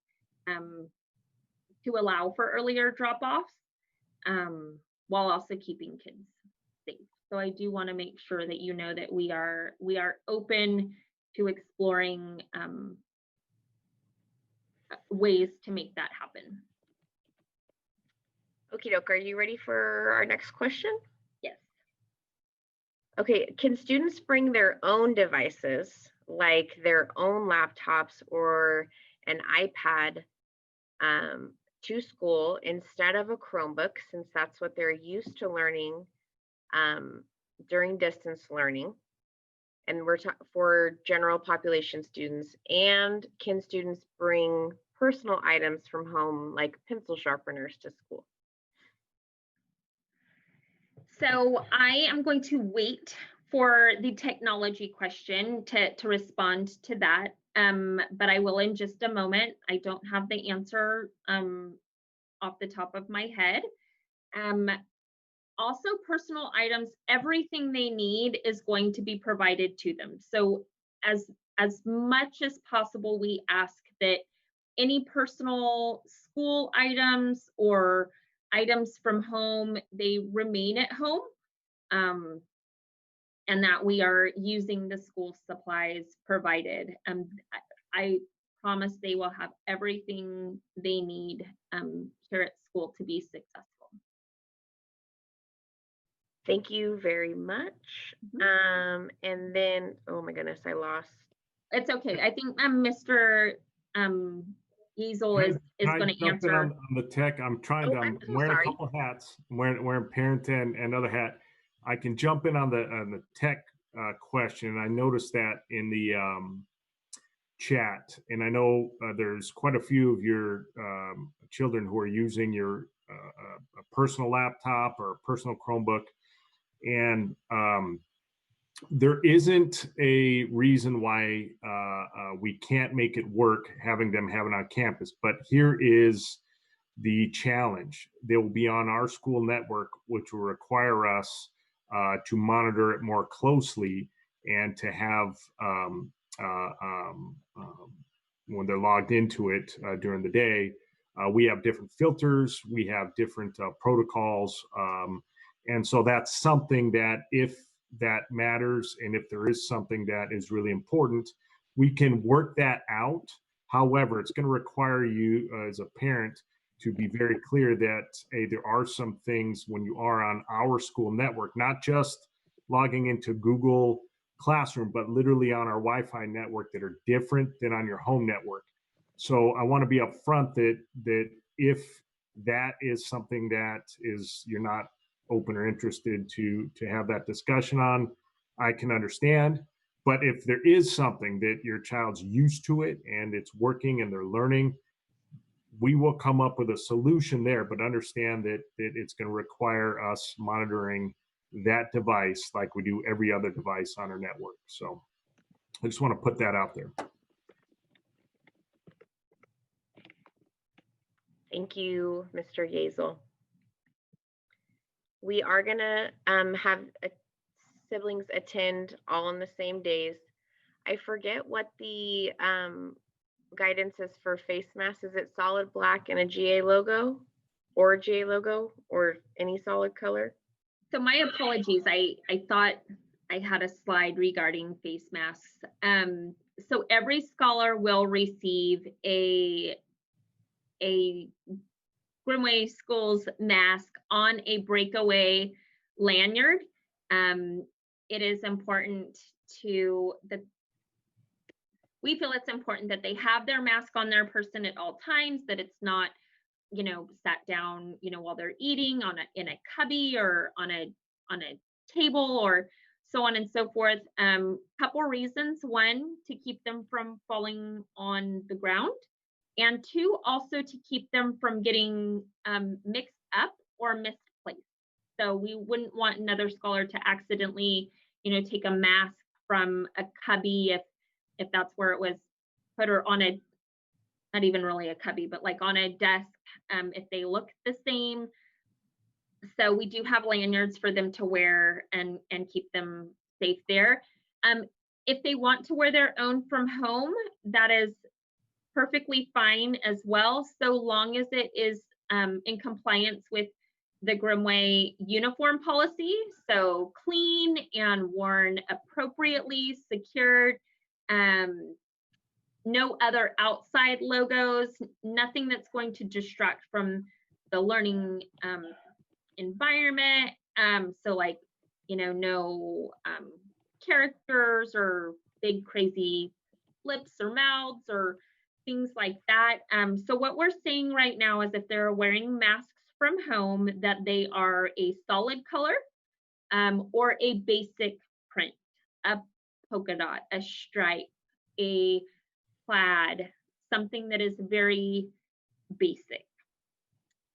to allow for earlier drop-offs while also keeping kids safe. So I do want to make sure that you know that we are open to exploring ways to make that happen. Okie doke, are you ready for our next question? Yes. Okay, can students bring their own devices, like their own laptops or an iPad, to school instead of a Chromebook, since that's what they're used to learning during distance learning? And we're for general population students. And can students bring personal items from home, like pencil sharpeners, to school? So I am going to wait for the technology question to respond to that. But I will in just a moment. I don't have the answer off the top of my head. Also, personal items, everything they need is going to be provided to them. So as much as possible, we ask that any personal school items or items from home, they remain at home, and that we are using the school supplies provided. I promise they will have everything they need here at school to be successful. Thank you very much. And then, oh my goodness, I lost. It's okay. I think Mr. Giesel is going to answer. On the tech, I'm trying to. I'm so wearing sorry. a couple hats. I'm wearing parent and another hat. I can jump in on the tech question. I noticed that in the chat, and I know there's quite a few of your children who are using your a personal laptop or a personal Chromebook, and there isn't a reason why we can't make it work having them have it on campus. But here is the challenge. They will be on our school network, which will require us to monitor it more closely and to have when they're logged into it during the day, we have different filters, we have different protocols. And so that's something that if that matters and if there is something that is really important, we can work that out. However, it's going to require you as a parent to be very clear that there are some things when you are on our school network, not just logging into Google Classroom, but literally on our Wi-Fi network that are different than on your home network. So I want to be upfront that if that is something that is you're not open or interested to have that discussion on, I can understand. But if there is something that your child's used to it and it's working and they're learning, we will come up with a solution there, but understand that it's going to require us monitoring that device like we do every other device on our network. So I just want to put that out there. Thank you, Mr. Yazel. We are gonna have siblings attend all on the same days. I forget what the guidance is for face masks. Is it solid black and a GA logo or any solid color? So my apologies. I thought I had a slide regarding face masks. So every scholar will receive a Grimway Schools mask on a breakaway lanyard. It is important we feel it's important that they have their mask on their person at all times, that it's not, sat down, while they're eating in a cubby or on a table or so on and so forth. Couple reasons: one, to keep them from falling on the ground, and two, also to keep them from getting mixed up or misplaced. So we wouldn't want another scholar to accidentally, take a mask from a cubby if that's where it was put, or on a, not even really a cubby, but like on a desk, if they look the same. So we do have lanyards for them to wear and keep them safe there. If they want to wear their own from home, that is perfectly fine as well, so long as it is in compliance with the Grimway uniform policy. So clean and worn appropriately, secured, no other outside logos, nothing that's going to distract from the learning environment. So like, you know, no characters or big crazy lips or mouths or things like that. So what we're saying right now is if they're wearing masks from home, that they are a solid color or a basic print, a polka dot, a stripe, a plaid, something that is very basic.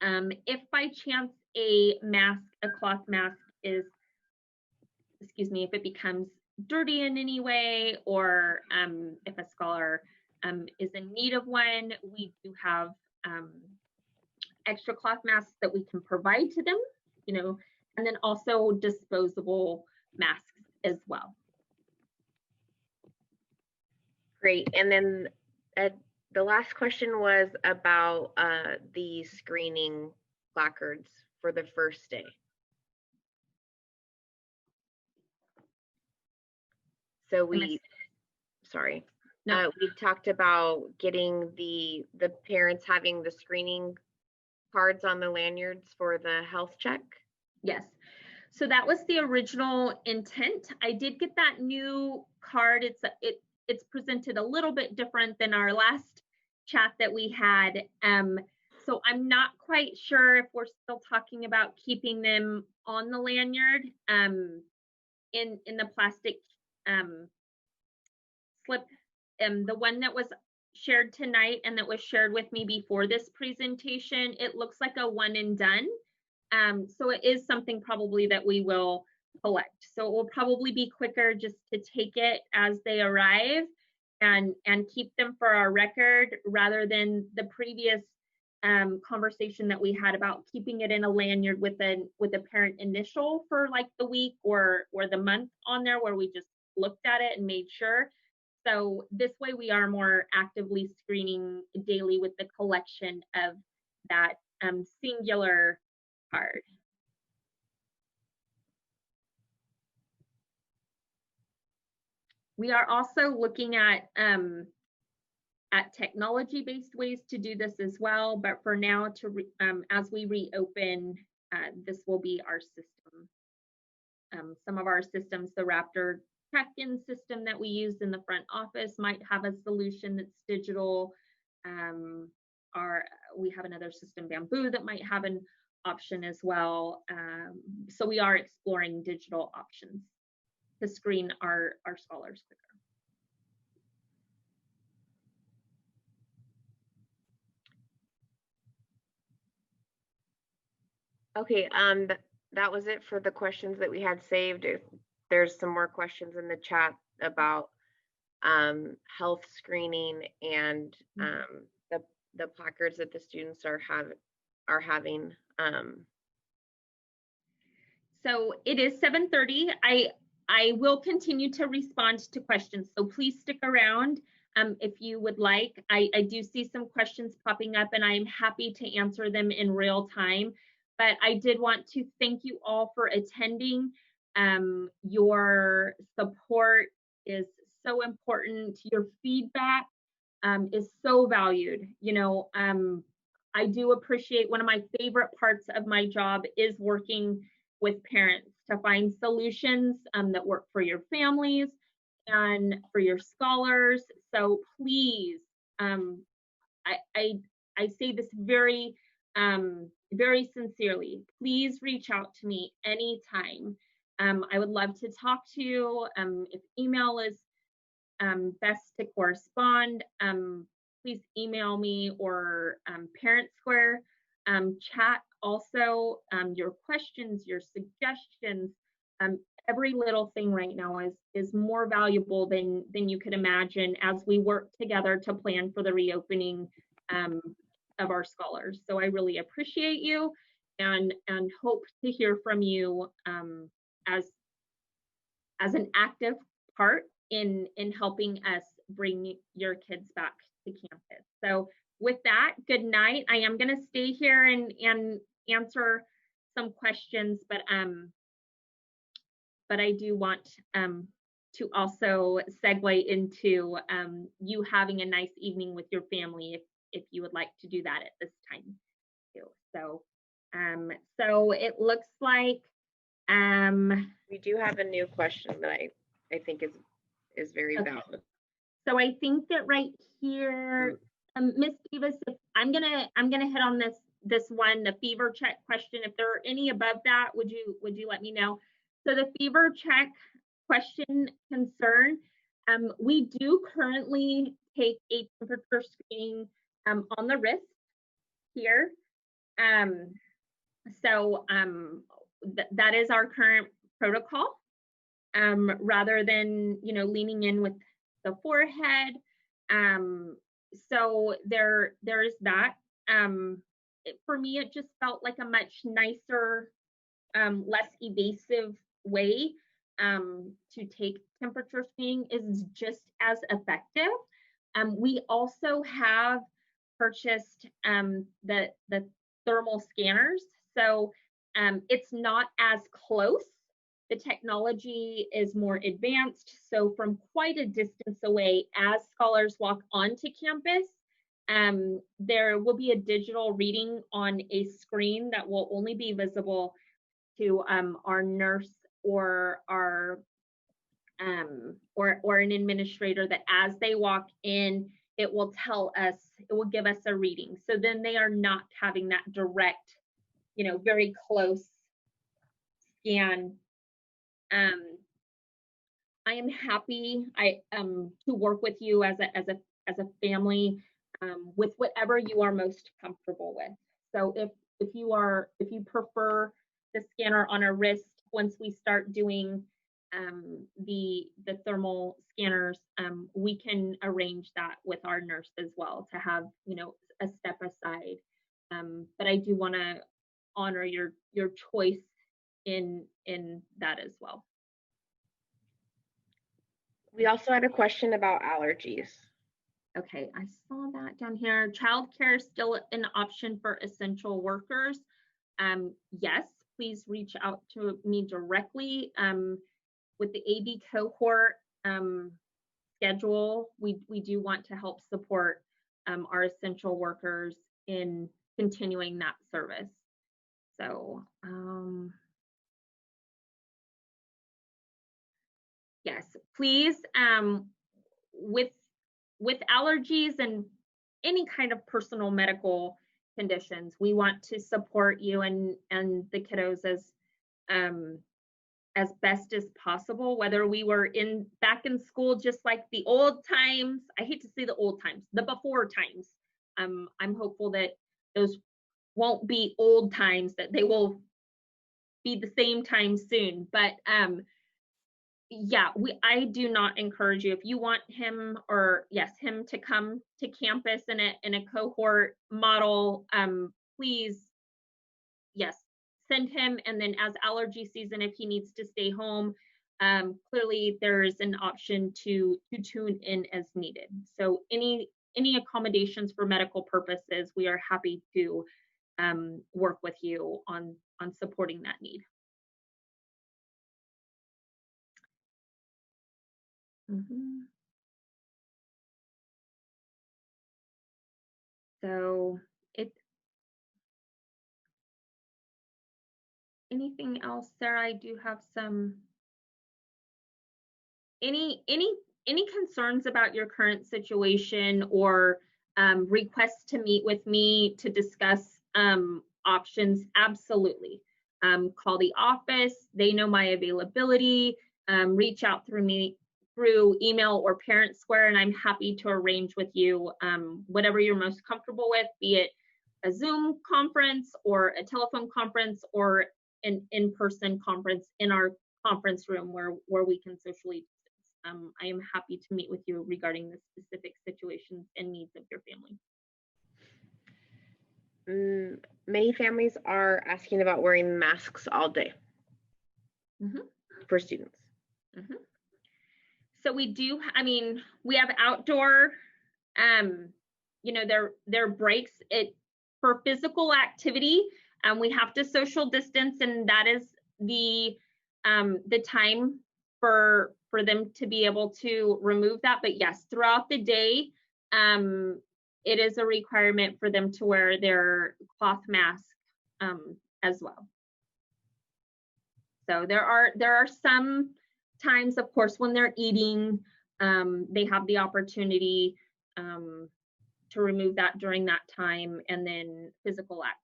If by chance a mask, a cloth mask is, excuse me, if it becomes dirty in any way, or if a scholar is in need of one, we do have extra cloth masks that we can provide to them, you know, and then also disposable masks as well. Great. And then the last question was about the screening placards for the first day. So we talked about getting the parents having the screening cards on the lanyards for the health check. Yes. So that was the original intent. I did get that new card. It's presented a little bit different than our last chat that we had. So I'm not quite sure if we're still talking about keeping them on the lanyard in the plastic slip. The one that was shared tonight and that was shared with me before this presentation, it looks like a one and done. So it is something probably that we will collect. So it will probably be quicker just to take it as they arrive and keep them for our record, rather than the previous conversation that we had about keeping it in a lanyard with a parent initial for like the week or the month on there, where we just looked at it and made sure. So this way we are more actively screening daily with the collection of that singular card. We are also looking at technology-based ways to do this as well, but for now, as we reopen, this will be our system. Some of our systems, the Raptor check-in system that we use in the front office, might have a solution that's digital. We have another system, Bamboo, that might have an option as well. So we are exploring digital options to screen our scholars quicker. Okay, that was it for the questions that we had saved. If there's some more questions in the chat about health screening and the placards that the students are having. So it is 7:30. I will continue to respond to questions, so please stick around if you would like. I do see some questions popping up, and I'm happy to answer them in real time. But I did want to thank you all for attending. Your support is so important. Your feedback is so valued. You know, I do appreciate, one of my favorite parts of my job is working with parents to find solutions that work for your families and for your scholars. So please, I say this very, very sincerely, please reach out to me anytime. I would love to talk to you. If email is best to correspond, please email me, or Parent Square chat also. Your questions, your suggestions, every little thing right now is more valuable than you could imagine as we work together to plan for the reopening of our scholars. So I really appreciate you and hope to hear from you as an active part in helping us bring your kids back to campus. So with that, good night. I am going to stay here and answer some questions, but I do want to also segue into you having a nice evening with your family if you would like to do that at this time too. So so it looks like We do have a new question that I think is very Okay. valid. so I think that right here, Miss Davis, if I'm gonna hit on this one, the fever check question. If there are any above that, would you let me know? So the fever check question concern, we do currently take a temperature screening on the wrist here. So that is our current protocol, rather than leaning in with the forehead. So there is that. For me, it just felt like a much nicer, less evasive way to take temperature screening, is just as effective. We also have purchased the thermal scanners, so it's not as close. The technology is more advanced, so from quite a distance away, as scholars walk onto campus, there will be a digital reading on a screen that will only be visible to our nurse or our or an administrator, that as they walk in, it will give us a reading. So then they are not having that direct, very close scan. I am happy to work with you as a family with whatever you are most comfortable with. So if you prefer the scanner on a wrist, once we start doing the thermal scanners, we can arrange that with our nurse as well to have a step aside. But I do want to honor your choice in that as well. We also had a question about allergies. Okay, I saw that down here. Childcare is still an option for essential workers. Yes, please reach out to me directly. With the AB cohort schedule, we do want to help support our essential workers in continuing that service. So yes, please, with allergies and any kind of personal medical conditions, we want to support you and the kiddos as best as possible, whether we were back in school just like the old times. I hate to say the old times, the before times. I'm hopeful that those won't be old times, that they will be the same time soon. But yeah, I do not encourage you, if you want him to come to campus in a cohort model, please, yes, send him. And then as allergy season, if he needs to stay home, clearly there is an option to tune in as needed. So any accommodations for medical purposes, we are happy to work with you on supporting that need. So anything else, Sarah? I do have some. Any concerns about your current situation, or requests to meet with me to discuss options? Absolutely. Call the office. They know my availability. Reach out through me through email or Parent Square, and I'm happy to arrange with you whatever you're most comfortable with, be it a Zoom conference or a telephone conference or an in-person conference in our conference room where we can socially distance. I am happy to meet with you regarding the specific situations and needs of your family. Many families are asking about wearing masks all day for students. So we do, we have outdoor, their breaks for physical activity. We have to social distance, and that is the time for them to be able to remove that. But yes, throughout the day, it is a requirement for them to wear their cloth mask as well. So there are some times, of course, when they're eating, they have the opportunity to remove that during that time, and then physical activity.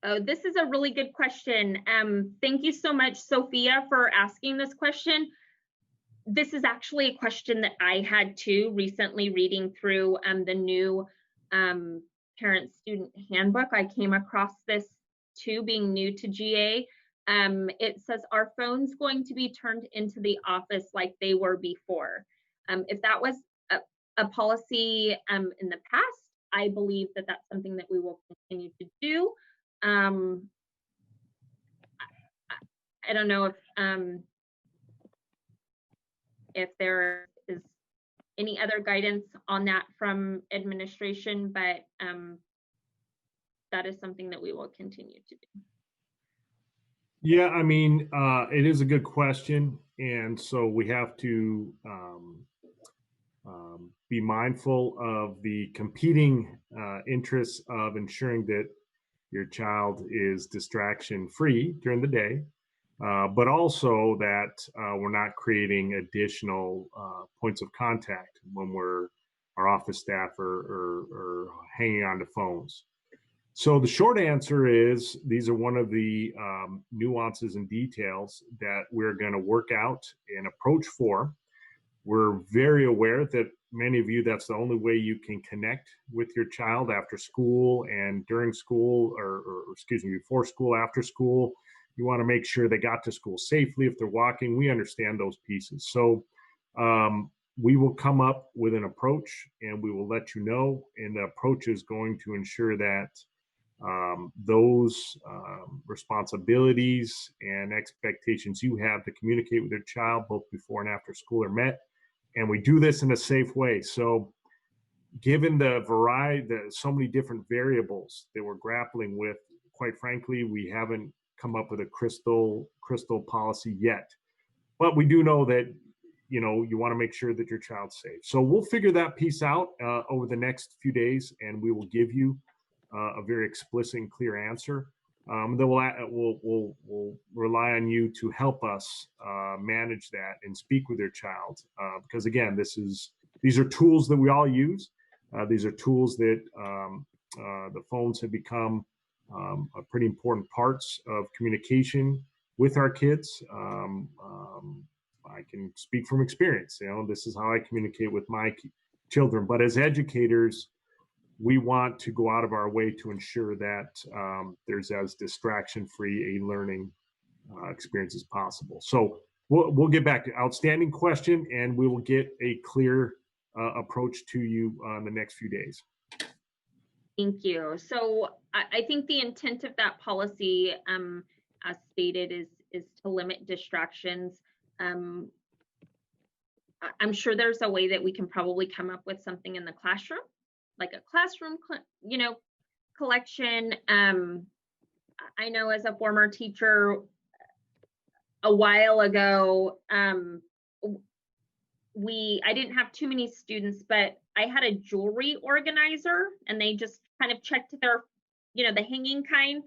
Oh, this is a really good question. Thank you so much, Sophia, for asking this question. This is actually a question that I had too recently reading through the new parent-student handbook. I came across this too, being new to GA. It says, are phones going to be turned into the office like they were before? If that was a policy in the past, I believe that that's something that we will continue to do. I don't know if there is any other guidance on that from administration, but that is something that we will continue to do. Yeah, I mean, it is a good question. And so we have to be mindful of the competing interests of ensuring that your child is distraction free during the day, but also that we're not creating additional points of contact when our office staff are hanging on to phones. So the short answer is these are one of the nuances and details that we're going to work out an approach for. We're very aware that many of you, that's the only way you can connect with your child after school and during school, or excuse me, before school, after school. You want to make sure they got to school safely. If they're walking, we understand those pieces. So we will come up with an approach and we will let you know. And the approach is going to ensure that those responsibilities and expectations you have to communicate with your child both before and after school are met. And we do this in a safe way. So given the variety, so many different variables that we're grappling with, quite frankly, we haven't come up with a crystal policy yet. But we do know that, you know, you want to make sure that your child's safe. So we'll figure that piece out over the next few days, and we will give you a very explicit and clear answer. Then we'll rely on you to help us manage that and speak with your child, because again, these are tools that we all use. These are tools that the phones have become a pretty important parts of communication with our kids. I can speak from experience. You know, this is how I communicate with my children. But as educators, we want to go out of our way to ensure that there's as distraction-free a learning experience as possible. So we'll get back to outstanding question, and we will get a clear approach to you in the next few days. Thank you. So I think the intent of that policy, as stated, is to limit distractions. I'm sure there's a way that we can probably come up with something in the classroom, like a classroom, collection. I know as a former teacher a while ago, I didn't have too many students, but I had a jewelry organizer, and they just kind of checked their, the hanging kind,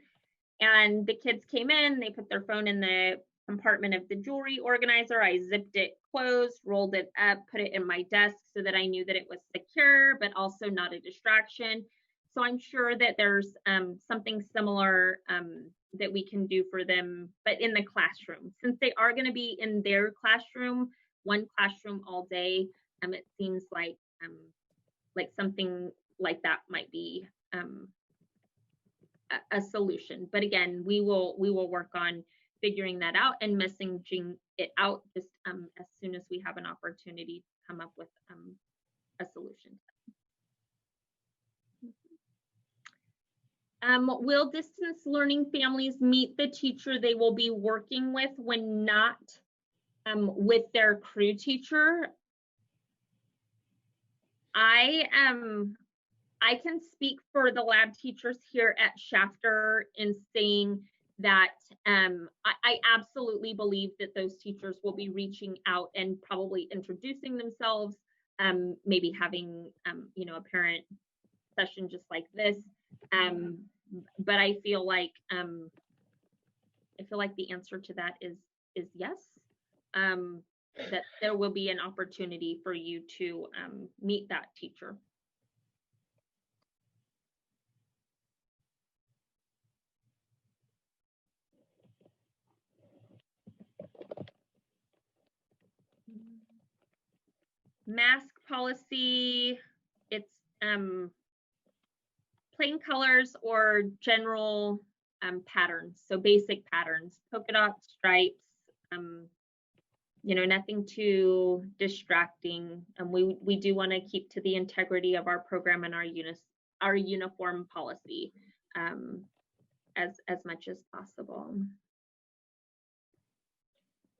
and the kids came in, they put their phone in the compartment of the jewelry organizer. I zipped it closed, rolled it up, put it in my desk so that I knew that it was secure, but also not a distraction. So I'm sure that there's something similar that we can do for them, but in the classroom. Since they are going to be in their classroom, one classroom all day, it seems like something like that might be a solution. But again, we will work on figuring that out and messaging it out just as soon as we have an opportunity to come up with a solution. Will distance learning families meet the teacher they will be working with when not with their crew teacher? I can speak for the lab teachers here at Shafter in saying that I absolutely believe that those teachers will be reaching out and probably introducing themselves, maybe having a parent session just like this. But I feel like the answer to that is yes. That there will be an opportunity for you to meet that teacher. Mask policy, it's plain colors or general patterns. So basic patterns, polka dot stripes, nothing too distracting. We do want to keep to the integrity of our program and our uniform policy as much as possible.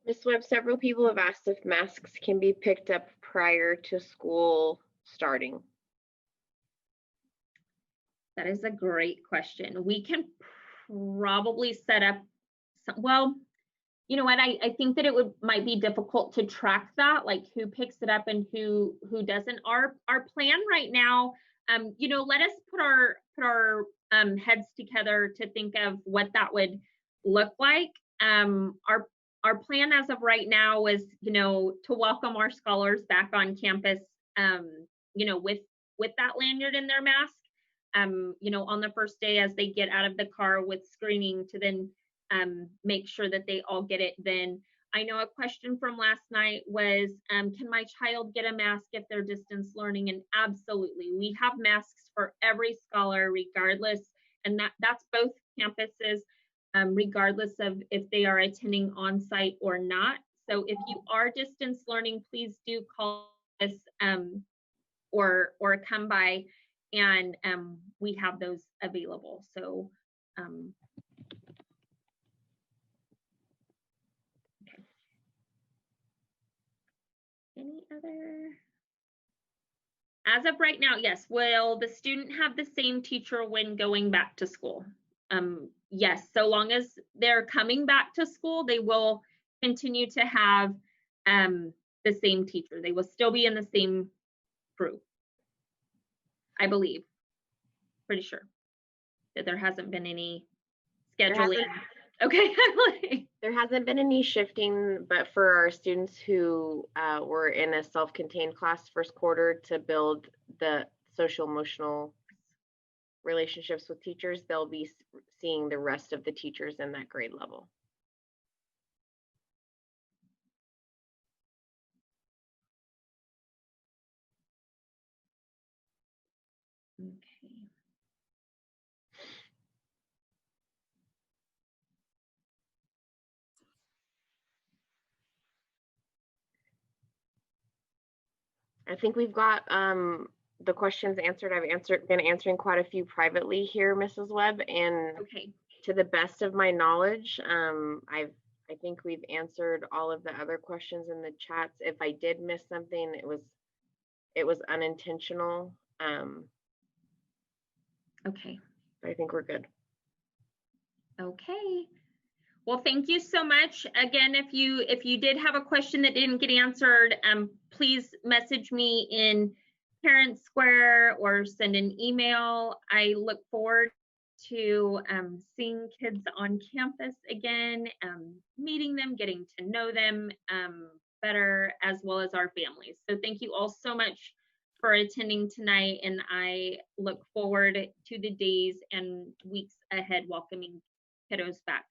Ms. Webb, several people have asked if masks can be picked up prior to school starting. That is a great question. We can probably set up well, you know what, I think that it might be difficult to track that, like who picks it up and who doesn't. Our plan right now, let us put our heads together to think of what that would look like. Our plan as of right now is, to welcome our scholars back on campus, with that lanyard in their mask, on the first day as they get out of the car with screening, to then make sure that they all get it. Then I know a question from last night was, can my child get a mask if they're distance learning? And absolutely, we have masks for every scholar regardless, and that's both campuses, regardless of if they are attending on site or not. So if you are distance learning, please do call us or come by, and we have those available. So okay. Any other? As of right now, yes. Will the student have the same teacher when going back to school? Yes, so long as they're coming back to school, they will continue to have the same teacher. They will still be in the same crew, I believe. Pretty sure that there hasn't been any scheduling. Okay. There hasn't been any shifting, but for our students who were in a self-contained class first quarter to build the social emotional relationships with teachers, they'll be seeing the rest of the teachers in that grade level. Okay. I think we've got the questions answered. I've been answering quite a few privately here, Mrs. Webb, and Okay. to the best of my knowledge, I think we've answered all of the other questions in the chats. If I did miss something, it was unintentional. Okay. I think we're good. Okay. Well, thank you so much. Again, if you did have a question that didn't get answered, please message me in Parent Square or send an email. I look forward to seeing kids on campus again, meeting them, getting to know them better, as well as our families. So thank you all so much for attending tonight, and I look forward to the days and weeks ahead welcoming kiddos back.